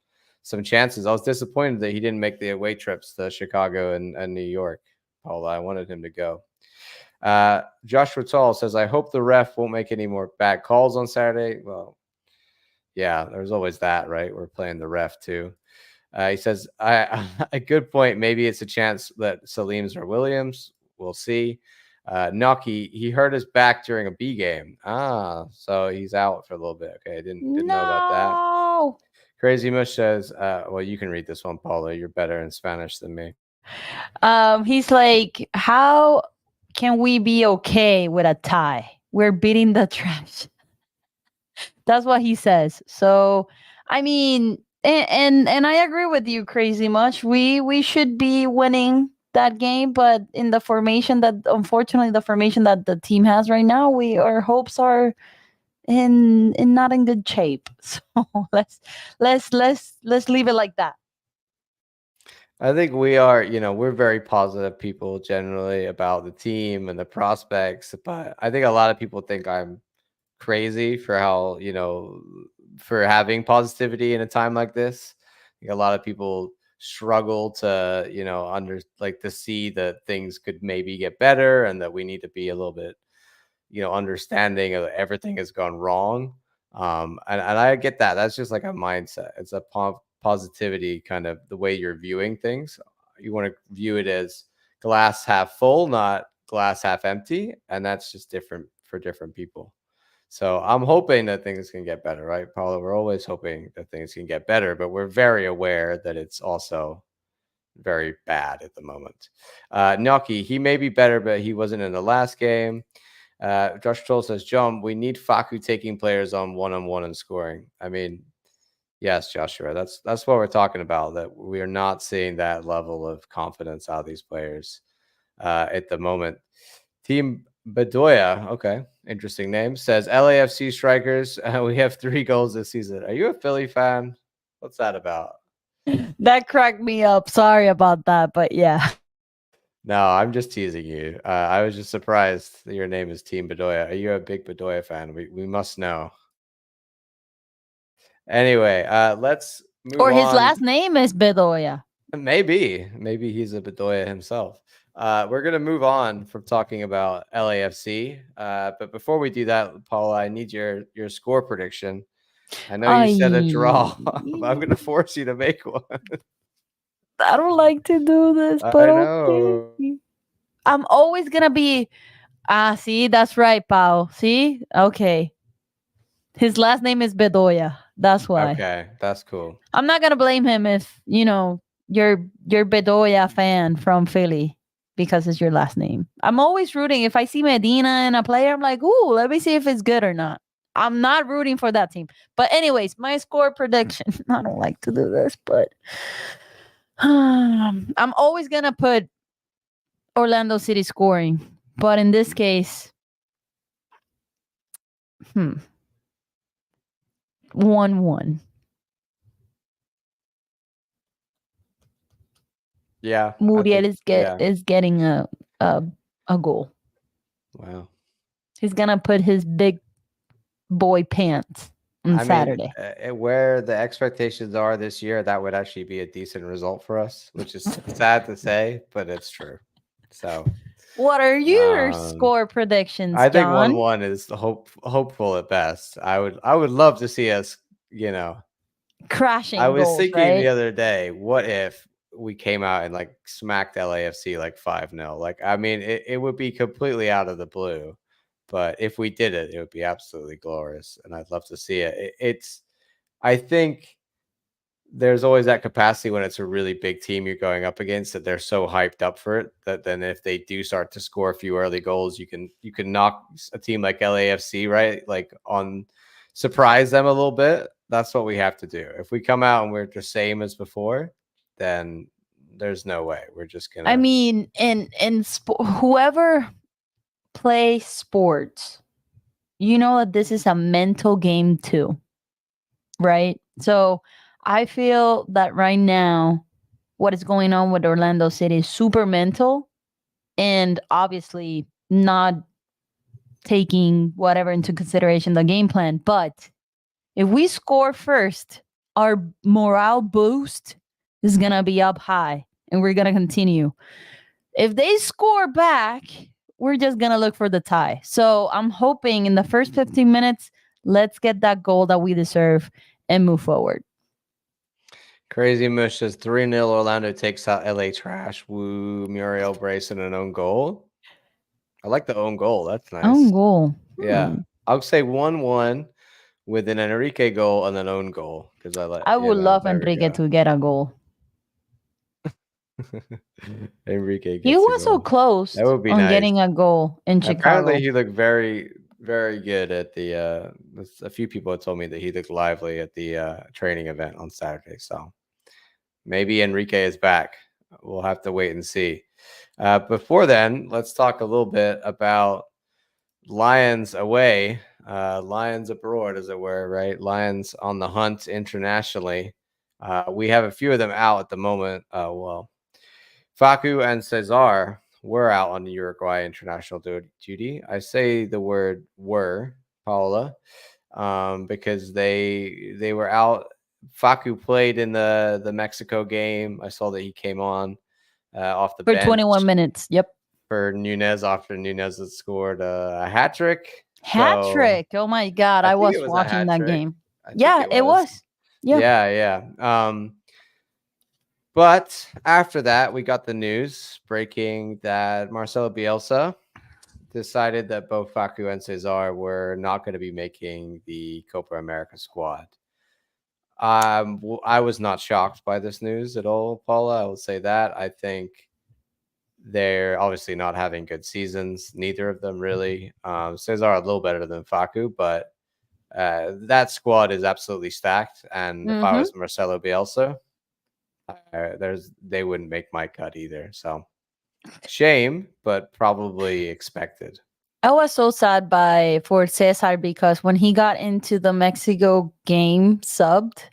chances. I was disappointed that he didn't make the away trips to Chicago and New York. Paula, I wanted him to go. Joshua Tall says, I hope the ref won't make any more bad calls on Saturday. Well, yeah, there's always that, right? We're playing the ref too. He says, a good point. Maybe it's a chance that Salim's or Williams. We'll see. Naki, he hurt his back during a B game. So he's out for a little bit. Okay, I didn't know about that. Crazy Mush says, well, you can read this one, Paula. You're better in Spanish than me. He's like, how can we be okay with a tie? We're beating the trash. That's what he says. So, I mean, and I agree with you, Crazy Much. We should be winning that game, but in the formation that, unfortunately, the formation that the team has right now, our hopes are in not in good shape. So let's leave it like that. I think we are, we're very positive people generally about the team and the prospects, but I think a lot of people think I'm crazy for how, for having positivity in a time like this. I think a lot of people struggle to, to see that things could maybe get better and that we need to be a little bit, understanding of everything has gone wrong. And I get that. That's just like a mindset. It's a positivity, kind of the way you're viewing things. You want to view it as glass half full, not glass half empty. And that's just different for different people. So I'm hoping that things can get better, right, Paula? We're always hoping that things can get better, but we're very aware that it's also very bad at the moment. Naki, he may be better, but he wasn't in the last game. Josh Troll says, John, we need Faku taking players on one and scoring. I mean, yes, Joshua, that's what we're talking about. That we are not seeing that level of confidence out of these players at the moment. Team Bedoya, okay, interesting name, says LAFC strikers. We have 3 goals this season. Are you a Philly fan? What's that about? That cracked me up. Sorry about that, but yeah. No, I'm just teasing you. I was just surprised that your name is Team Bedoya. Are you a big Bedoya fan? We must know. Anyway, let's move Or his on. last name is Bedoya. Maybe he's a Bedoya himself. We're gonna move on from talking about LAFC. But before we do that, Paula, I need your score prediction. I know you said a draw, but I'm gonna force you to make one. I don't like to do this, but I okay. know. I'm always gonna be see, that's right, Pau. See? Okay. His last name is Bedoya. That's why. Okay, that's cool. I'm not gonna blame him if, you're Bedoya fan from Philly because it's your last name. I'm always rooting. If I see Medina and a player, I'm like, ooh, let me see if it's good or not. I'm not rooting for that team. But anyways, my score prediction. I don't like to do this, but I'm always gonna put Orlando City scoring. But in this case, 1-1. Yeah, I Muriel think yeah. is getting a a goal. Wow. He's gonna put his big boy pants on I mean, Saturday. where the expectations are this year, that would actually be a decent result for us, which is sad to say, but it's true. So, What are your um, score predictions, I think John? 1-1 is the hopeful at best. I would love to see us, you know. I Crashing was goals, thinking the right? other day, what if we came out and like smacked LAFC like 5-0? Like, I mean, it would be completely out of the blue, but if we did it, it would be absolutely glorious, and I'd love to see it. I think there's always that capacity when it's a really big team you're going up against that they're so hyped up for it that then if they do start to score a few early goals, you can knock a team like LAFC, right? Like on surprise them a little bit. That's what we have to do. If we come out and we're the same as before, then there's no way. We're just I gonna mean, whoever plays sports, you know that this is a mental game too, right? So I feel that right now, what is going on with Orlando City is super mental and obviously not taking whatever into consideration the game plan. But if we score first, our morale boost is going to be up high and we're going to continue. If they score back, we're just going to look for the tie. So I'm hoping in the first 15 minutes, let's get that goal that we deserve and move forward. Crazy Mush says 3-0 Orlando takes out LA Trash. Woo, Muriel Brayson an own goal. I like the own goal. That's Own nice. goal. Yeah. I'll say 1-1 with an Enrique goal and an own goal because I like, I would love there we Enrique go. to get a goal. Enrique He gets a was so goal. close That would be on nice. getting a goal in Apparently, Chicago. he looked very, very good at the. A few people had told me that he looked lively at the training event on Saturday. So maybe Enrique is back. We'll have to wait and see. Before then, let's talk a little bit about Lions away, Lions abroad, as it were, right? Lions on the hunt internationally. We have a few of them out at the moment. Well, Facu and Cesar were out on the Uruguay international duty. I say the word "were," Paula, because they were out. Facu played in the Mexico game. I saw that he came on off the For bench 21 minutes. Yep. for Nunez after Nunez had scored a hat trick. Hat So trick. Oh my God. I I think it was was a watching hat that trick. game. I think Yeah, it it was. was. Yeah. Yeah. But after that, we got the news breaking that Marcelo Bielsa decided that both Facu and Cesar were not going to be making the Copa America squad. I was not shocked by this news at all, Paula. I will say that. I think They're obviously not having good seasons. Neither of them really. Cesar a little better than Facu, but that squad is absolutely stacked. And if I Mm-hmm. was Marcelo Bielsa, they wouldn't make my cut either. So shame, but probably expected. I was so sad for Cesar because when he got into the Mexico game subbed,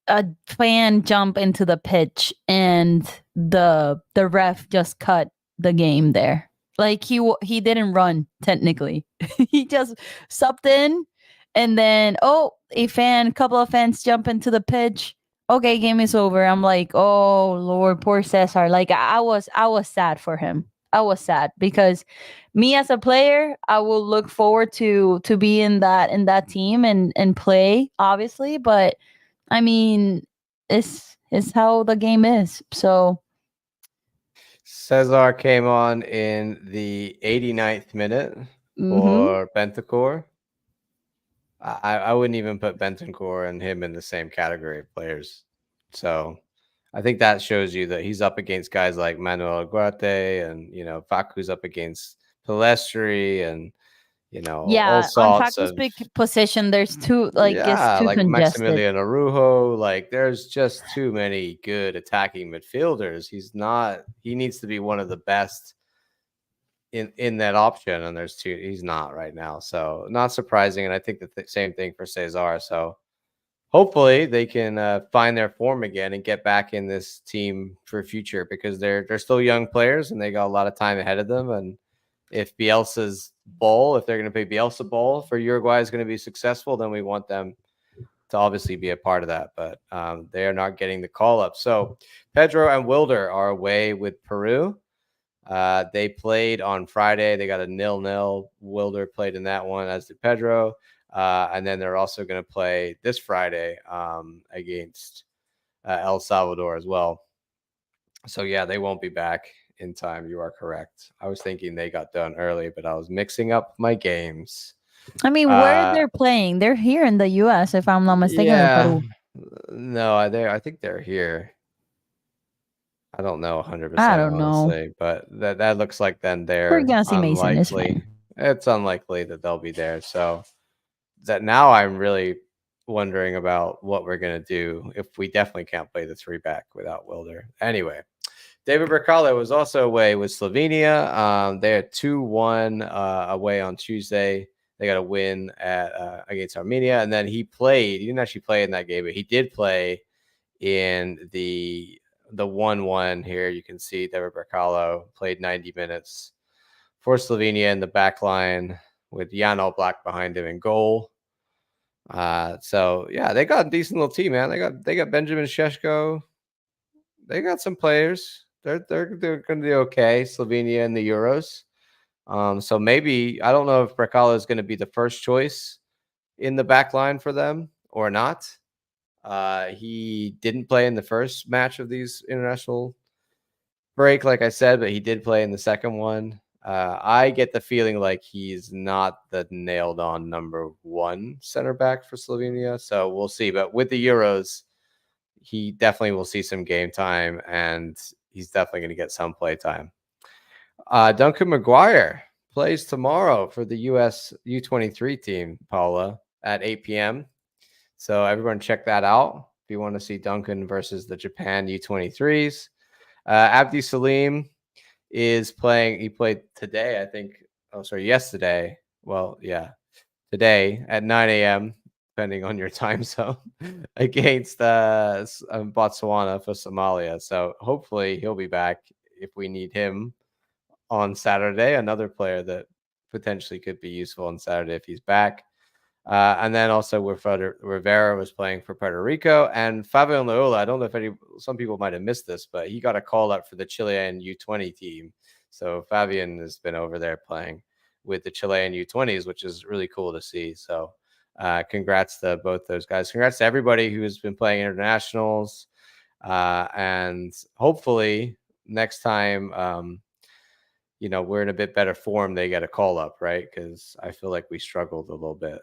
a fan jumped into the pitch and the ref just cut the game there. Like he didn't run technically. He just subbed in and then couple of fans jump into the pitch. Okay, game is over. I'm like, oh Lord, poor Cesar. Like I was sad for him. I was sad because me as a player, I will look forward to be in that team and play, obviously, but I mean, it's how the game is. So, Cesar came on in the 89th minute mhm. for Bentancur. I wouldn't even put Bentancur and him in the same category of players. So I think that shows you that he's up against guys like Manuel Ugarte and, Facu's up against Palestri and, all Yeah, on sorts Facu's of, pick position, there's too it's yeah, too like congested. Maximilian Arujo. Like there's just too many good attacking midfielders. He needs to be one of the best in that option, and he's not right now, so not surprising. And I think the same thing for Cesar. So hopefully they can find their form again and get back in this team for future, because they're still young players and they got a lot of time ahead of them. And if they're going to play Bielsa ball for Uruguay is going to be successful, then we want them to obviously be a part of that. But they are not getting the call up. So Pedro and Wilder are away with Peru. They played on Friday. They got a 0-0. Wilder played in that one, as did Pedro. And then they're also going to play this Friday against El Salvador as well. So, yeah, they won't be back in time. You are correct. I was thinking they got done early, but I was mixing up my games. I mean, where Uh, they're playing? They're here in the US, if I'm not mistaken, or yeah. Peru. No, I think they're here. I don't know I 100%, don't know. honestly, but that looks like then We're they're gonna see Mason. It's unlikely. fine. It's unlikely that they'll be there. So that now I'm really wondering about what we're gonna do if we definitely can't play the three back without Wilder. Anyway, David Berkalo was also away with Slovenia. They're 2-1 away on Tuesday. They got a win against Armenia, and then he played. He didn't actually play in that game, but he did play in the 1-1 here. You can see David Berkalo played 90 minutes for Slovenia in the back line with Jan Oblak behind him in goal. So yeah, they got a decent little team, man. They got Benjamin Sheshko. They got some players. They're going to do okay. Slovenia in the Euros. So maybe I don't know if Berkalo is going to be the first choice in the back line for them or not. He didn't play in the first match of these international break, like I said, but he did play in the second one. I get the feeling like he's not the nailed on number one center back for Slovenia. So we'll see. But with the Euros, he definitely will see some game time, and he's definitely going to get some play time. Duncan McGuire plays tomorrow for the U.S. U23 team, Paula, at 8 p.m. So everyone check that out if you want to see Duncan versus the Japan U23s. Abdi Salim is playing. He played today, I think. Oh, sorry, yesterday. Well, yeah, today at 9 a.m., depending on your time zone, against Botswana for Somalia. So hopefully he'll be back if we need him on Saturday. Another player that potentially could be useful on Saturday if he's back. And then also Rivera was playing for Puerto Rico, and Fabian Loyola. I don't know if some people might have missed this, but he got a call up for the Chilean U20 team. So Fabian has been over there playing with the Chilean U20s, which is really cool to see. So congrats to both those guys. Congrats to everybody who has been playing internationals. And hopefully next time, we're in a bit better form, they get a call up, right? Because I feel like we struggled a little bit.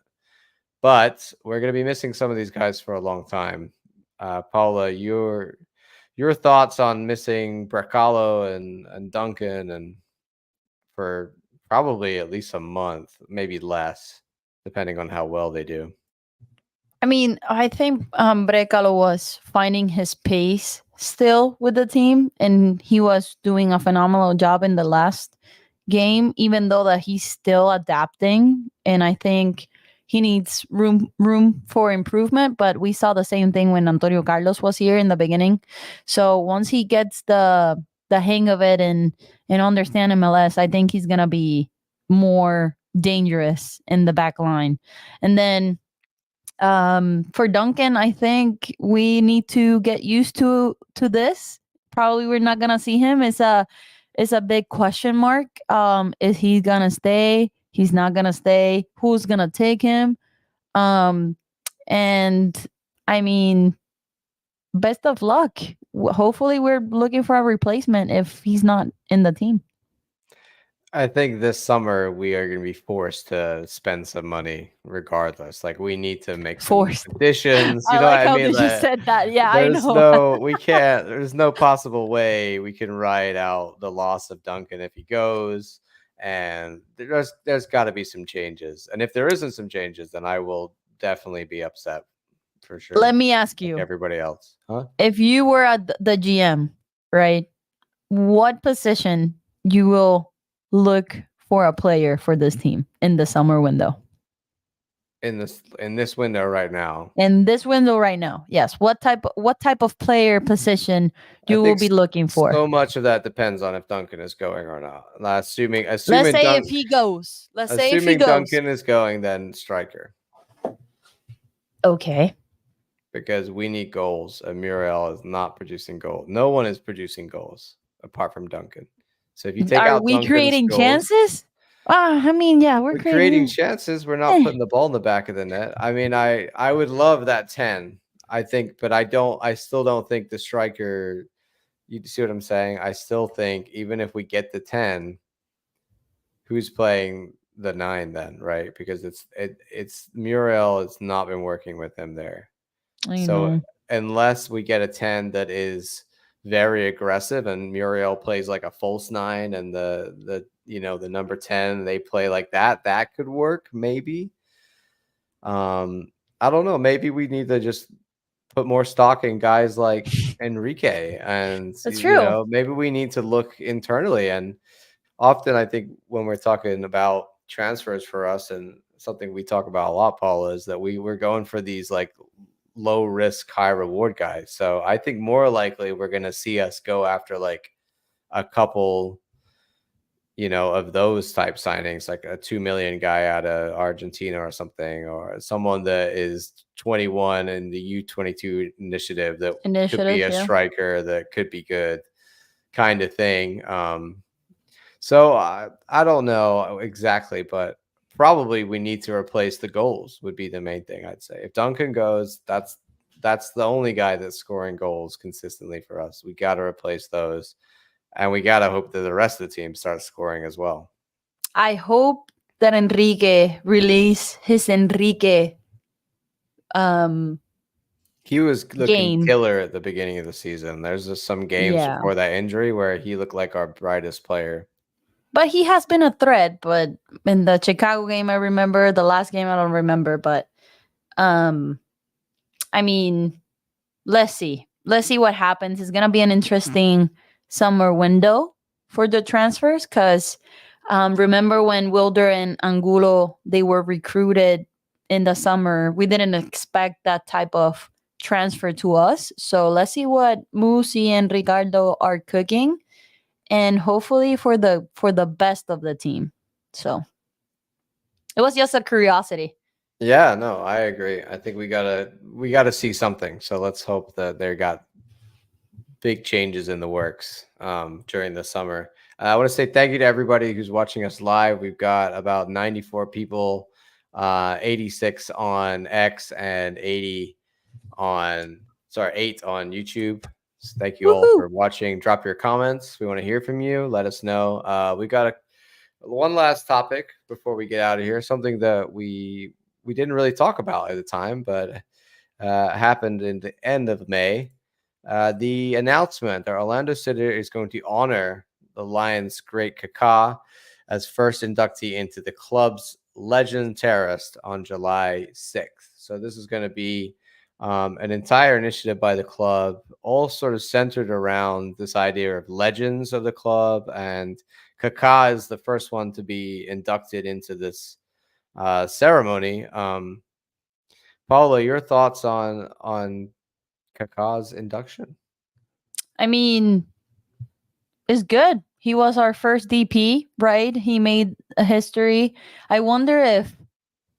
But we're going to be missing some of these guys for a long time. Paula, you're Your thoughts on missing Brecalo and Duncan and for probably at least a month, maybe less, depending on how well they do. I mean, I think Brecalo was finding his pace still with the team, and he was doing a phenomenal job in the last game, even though that he's still adapting. And I think he needs room for improvement. But we saw the same thing when Antonio Carlos was here in the beginning. So once he gets the hang of it and understand MLS, I think he's gonna be more dangerous in the back line. And then for Duncan, I think we need to get used to this. Probably we're not gonna see him. It's a big question mark. Is he gonna stay? He's not gonna stay. Who's gonna take him? Um, and I mean, best of luck. Hopefully, we're looking for a replacement if he's not in the team. I think this summer we are going to be forced to spend some money regardless. Like we need to make some Forced. additions. You I know what like I how mean? did you Like, said that. Yeah, I there's know. no, we can't, there's no possible way we can ride out the loss of Duncan if he goes. And there's got to be some changes. And if there isn't some changes, then I will definitely be upset for Let sure. me ask Like you: everybody else. Huh? if you were at the GM, right? What position you will look for a player for this team in the summer window? In this window right now, In this window right now, yes. What type of player position I you will think be looking for? so much of that depends on if Duncan is going or not. Assuming Let's assuming say if Dunk he goes. Let's say if he assuming goes. Duncan is going, then striker Okay. because we need goals. And Muriel is not producing goals. No one is producing goals apart from Duncan. So if you take Are out we Duncan's creating goals, chances? I mean, yeah, we're we're creating creating. chances. We're not Eh, putting the ball in the back of the net. I mean, I would love that 10. I think, but I don't. I still don't think the striker. You see what I'm saying? I still think even if we get the 10, who's playing the 9 then, right? Because it's Muriel. It's not been working with him there. I So know. unless we get a 10 that is very aggressive and Muriel plays like a false 9 and the number 10 they play like that, that could work maybe. I don't know, maybe we need to just put more stock in guys like Enrique and That's true. maybe we need to look internally. And often I think when we're talking about transfers for us, and something we talk about a lot, Paula, is that we're going for these like low risk, high reward guys. So I think more likely we're going to see us go after like a couple, of those type signings, like a 2 million guy out of Argentina or something, or someone that is 21 in the U22 initiative that could be Initiative, a yeah. striker that could be good, kind of thing. So I don't know exactly, but probably we need to replace the goals would be the main thing I'd say. If Duncan goes, that's the only guy that's scoring goals consistently for us. We got to replace those, and we got to hope that the rest of the team starts scoring as well. I hope that Enrique release his Enrique um He was looking game. killer at the beginning of the season. There's just some games Yeah. before that injury where he looked like our brightest player. But he has been a threat, but in the Chicago game I remember, the last game I don't remember, but um I mean, let's see. Let's see what happens. It's gonna be an interesting summer window for the transfers because remember when Wilder and Angulo they were recruited in the summer. We didn't expect that type of transfer to us. So let's see what Musi and Ricardo are cooking, and hopefully for the best of the team. So it was just a curiosity. Yeah, no, I agree. I think we gotta see something. So let's hope that they got big changes in the works during the summer. I want to say thank you to everybody who's watching us live. We've got about 94 people, 86 on X and 80 on, sorry, 8 on YouTube. So thank you all Woohoo! for watching. Drop your comments. We want to hear from you. Let us know. We got one last topic before we get out of here. Something that we didn't really talk about at the time, but happened in the end of May. The announcement that Orlando City is going to honor the Lions' great Kaká as first inductee into the club's Legend Terrace on July 6th. So this is going to be an entire initiative by the club, all sort of centered around this idea of legends of the club. And Kaká is the first one to be inducted into this ceremony. Paula, your thoughts on Kaká's induction? I mean, it's good. He was our first DP, right? He made a history. I wonder if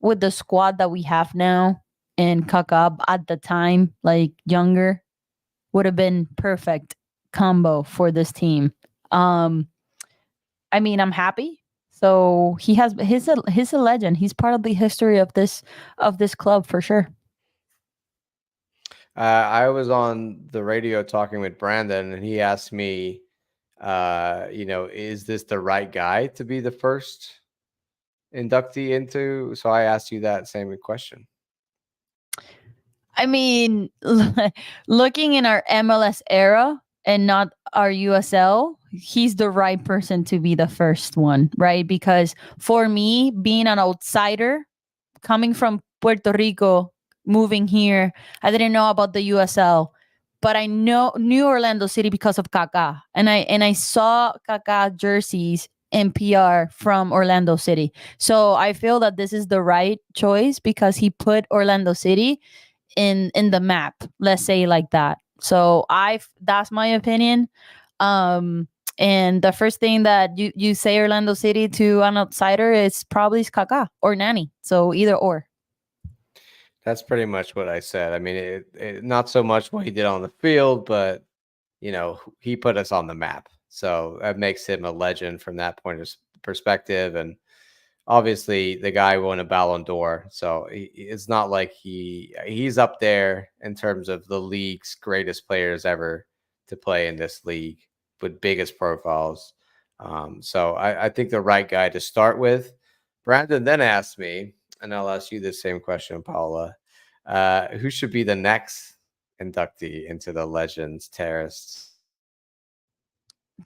with the squad that we have now and Kakab at the time, like younger, would have been perfect combo for this team. Um, I mean, I'm happy. So he's a legend. He's part of the history of this club for sure. I was on the radio talking with Brandon, and he asked me, is this the right guy to be the first inductee into? So I asked you that same question. I mean, looking in our MLS era and not our USL, he's the right person to be the first one, right? Because for me, being an outsider coming from Puerto Rico, moving here, I didn't know about the USL, but I knew Orlando City because of Kaká, and I saw Kaká jerseys in PR from Orlando City. So I feel that this is the right choice because he put Orlando City in the map, let's say like that. So I that's my opinion. um and the first thing that you say Orlando City to an outsider is probably Kaká or Nani, so either or. That's pretty much what I said. I mean, not so much what he did on the field, but he put us on the map. So that makes him a legend from that point of perspective. And obviously, the guy won a Ballon d'Or, so it's not like he's up there in terms of the league's greatest players ever to play in this league with biggest profiles. So I think the right guy to start with. Brandon then asked me, and I'll ask you the same question, Paula. Who should be the next inductee into the Legends Terrace?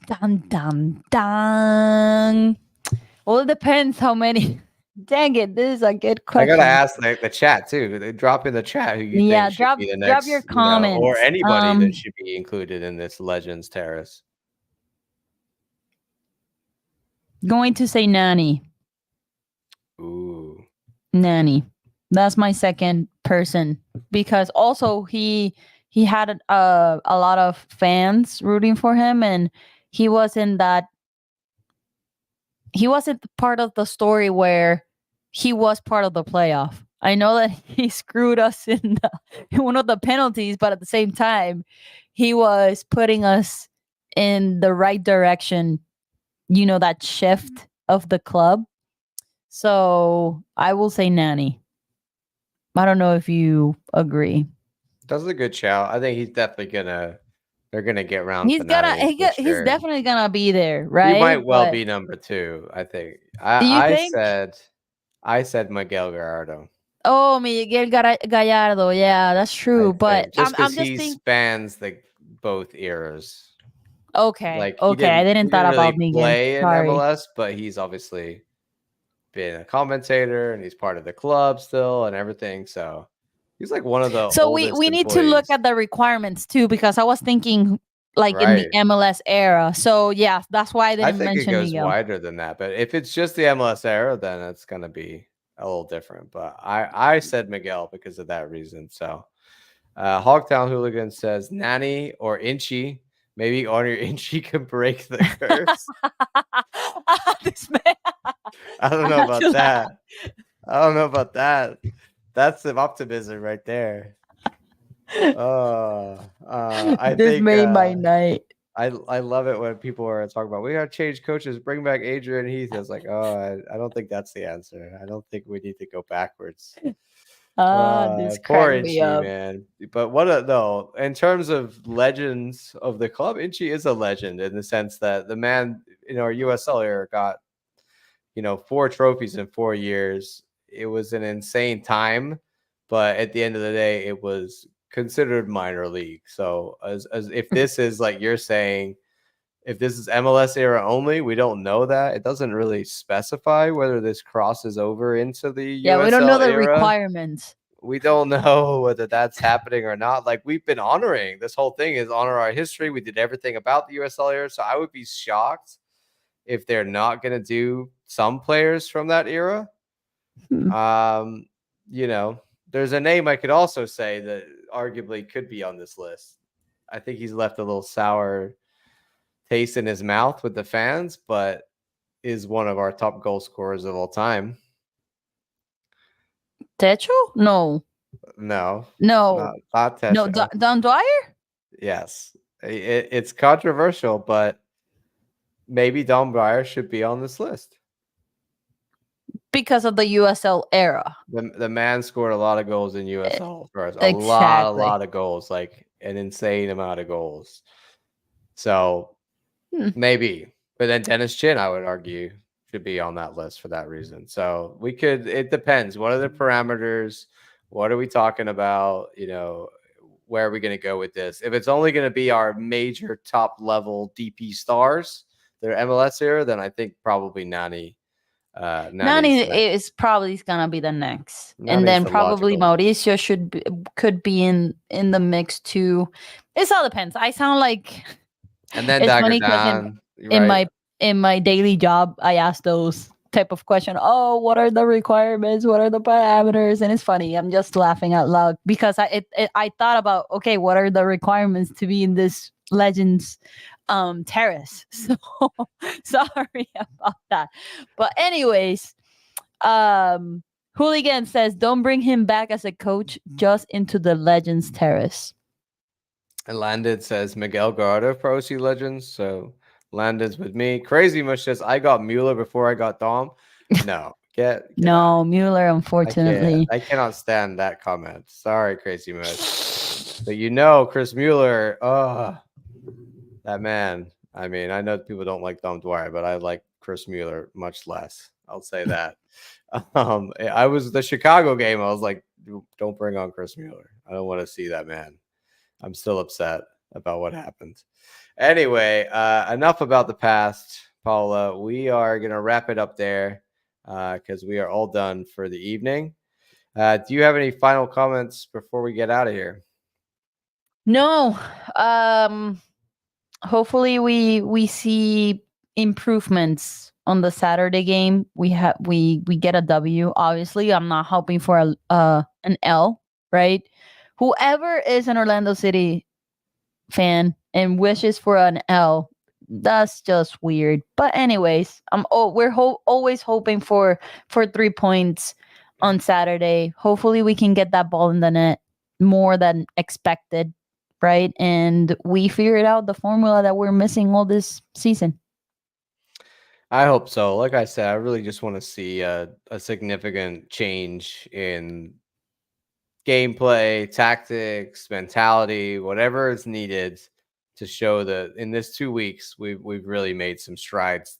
Dun dun dun. Well, it depends how many. Dang it, this is a good I gotta question. ask the chat too. Drop in the chat who you think Yeah, should drop be the drop your next, or comments. anybody that should be included in this Legends Terrace. Going to say Nani. Ooh. Nani. That's my second person because also he had a lot of fans rooting for him, and he wasn't part of the story where he was part of the playoff. I know that he screwed us in one of the penalties, but at the same time, he was putting us in the right direction. That shift of the club. So I will say Nani. I don't know if you agree. That's a good shout. I think he's definitely they're gonna get around He's to gonna Nani for he's sure. definitely gonna be there, He right? might well But be number two, I think. do you I think? said I said Miguel Gallardo. Oh, Miguel Gallardo. Yeah, that's I true. But think just I'm because just he thinking. spans both eras. Okay, Like okay. I he didn't thought didn't about really Miguel. play in Sorry. MLS, but he's obviously been a commentator and he's part of the club still and everything. So he's like one of the So we oldest we need to look employees. at the requirements too, because I was thinking like in the Right. MLS era. So yeah, that's why I I didn't think it mention goes Miguel. wider than that. But if it's just the MLS era, then it's gonna be a little different. But I said Miguel because of that reason. So Hogtown Hooligan says Nani or Inchi. Maybe Honor Inchi can break the curse. This man, I don't I know have to about laugh. that. I don't know about that. That's some optimism right there. I This think made my night. I love it when people are talking about we gotta change coaches, bring back Adrian Heath. It's like, I don't think that's the answer. I don't think we need to go backwards. This Poor cracked me Inchi, up. man. But what a no, in terms of legends of the club, Inchi is a legend in the sense that the man in our USL era got, 4 trophies in 4 years. It was an insane time, but at the end of the day, it was considered minor league. So as if this is like you're saying, if this is MLS era only, we don't know that. It doesn't really specify whether this crosses over into the Yeah, we don't know USL the era. requirements. We don't know whether that's happening or not. Like we've been honoring this whole thing is honor our history. We did everything about the USL era. So I would be shocked if they're not going to do some players from that era. Hmm. Um, you know, there's a name I could also say that arguably could be on this list. I think he's left a little sour taste in his mouth with the fans, but is one of our top goal scorers of all time. Techo? No, No, no, not no. Tesha. Don Dwyer? Yes, it's controversial, but maybe Don Breyer should be on this list. Because of the USL era. The man scored a lot of goals in Eh, USL for us. A Exactly. lot of goals, like an insane amount of goals. So Hmm. maybe, but then Dennis Chin, I would argue, should be on that list for that reason. So we could. It depends. What are the parameters? What are we talking about? You know, where are we going to go with this? If it's only going to be our major top level DP stars, their MLS era, then I think probably Nani. Nani Nani's is probably gonna be the next, and Nani's then the probably logical. Mauricio could be in the mix too. It all depends. I sound like And then it's Dagger funny because Dan, in right? my in my daily job, I ask those type of question. Oh, what are the requirements? What are the parameters? And it's funny. I'm just laughing out loud because I thought about, okay, what are the requirements to be in this Legends terrace? So sorry about that. But anyways, um Hooligan says don't bring him back as a coach, just into the Legends terrace. And Landon says Miguel Garda for OC Legends. So Landon's with me. Crazy Mush says I got Mueller before I got Dom. No, get out of No, Mueller, here. I can't. unfortunately. I cannot stand that comment. Sorry, Crazy Mush. But you know, Chris Mueller. Oh, that man. I mean, I know people don't like Dom Dwyer, but I like Chris Mueller much less. I'll say that. I was the Chicago game. I was like, don't bring on Chris Mueller. I don't want to see that man. I'm still upset about what happened. Anyway, enough about the past, Paula. We are going to wrap it up there because we are all done for the evening. Do you have any final comments before we get out of here? No. Hopefully we see improvements on the Saturday game. We get a W. Obviously, I'm not hoping for an L, right? Whoever is an Orlando City fan and wishes for an L, that's just weird. But anyways, we're always hoping for 3 points on Saturday. Hopefully we can get that ball in the net more than expected, right? And we figured out the formula that we're missing all this season. I hope so. Like I said, I really just want to see a significant change in gameplay, tactics, mentality, whatever is needed to show that in this 2 weeks we've really made some strides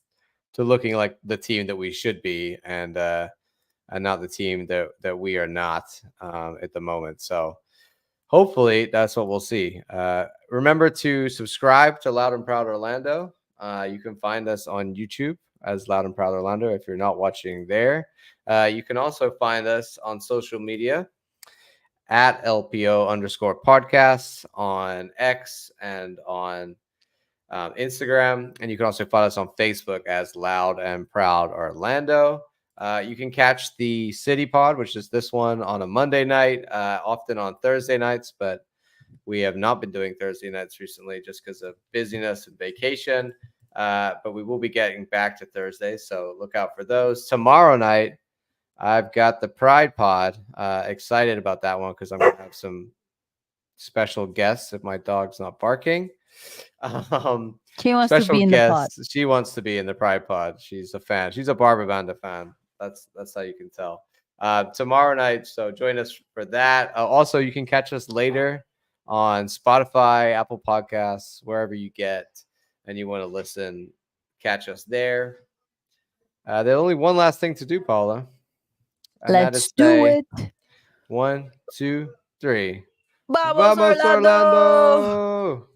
to looking like the team that we should be, and not the team that we are not at the moment. So hopefully that's what we'll see. Remember to subscribe to Loud and Proud Orlando. You can find us on YouTube as Loud and Proud Orlando if you're not watching there. You can also find us on social media at LPO_podcasts on X and on Instagram. And you can also find us on Facebook as Loud and Proud Orlando. You can catch the City Pod, which is this one, on a Monday night, often on Thursday nights, but we have not been doing Thursday nights recently just because of busyness and vacation. But we will be getting back to Thursdays, so look out for those. Tomorrow night, I've got the Pride Pod. Excited about that one because I'm going to have some special guests if my dog's not barking. She wants to Special be in the pod. guests. She wants to be in the Pride Pod. She's a fan. She's a Barbabanda fan. That's how you can tell. Tomorrow night, so join us for that. Also, you can catch us later on Spotify, Apple Podcasts, wherever you get and you want to listen. Catch us there. There's only one last thing to do, Paula, and that is Let's do say it. 1, 2, 3. Vamos, Vamos, Orlando! Orlando!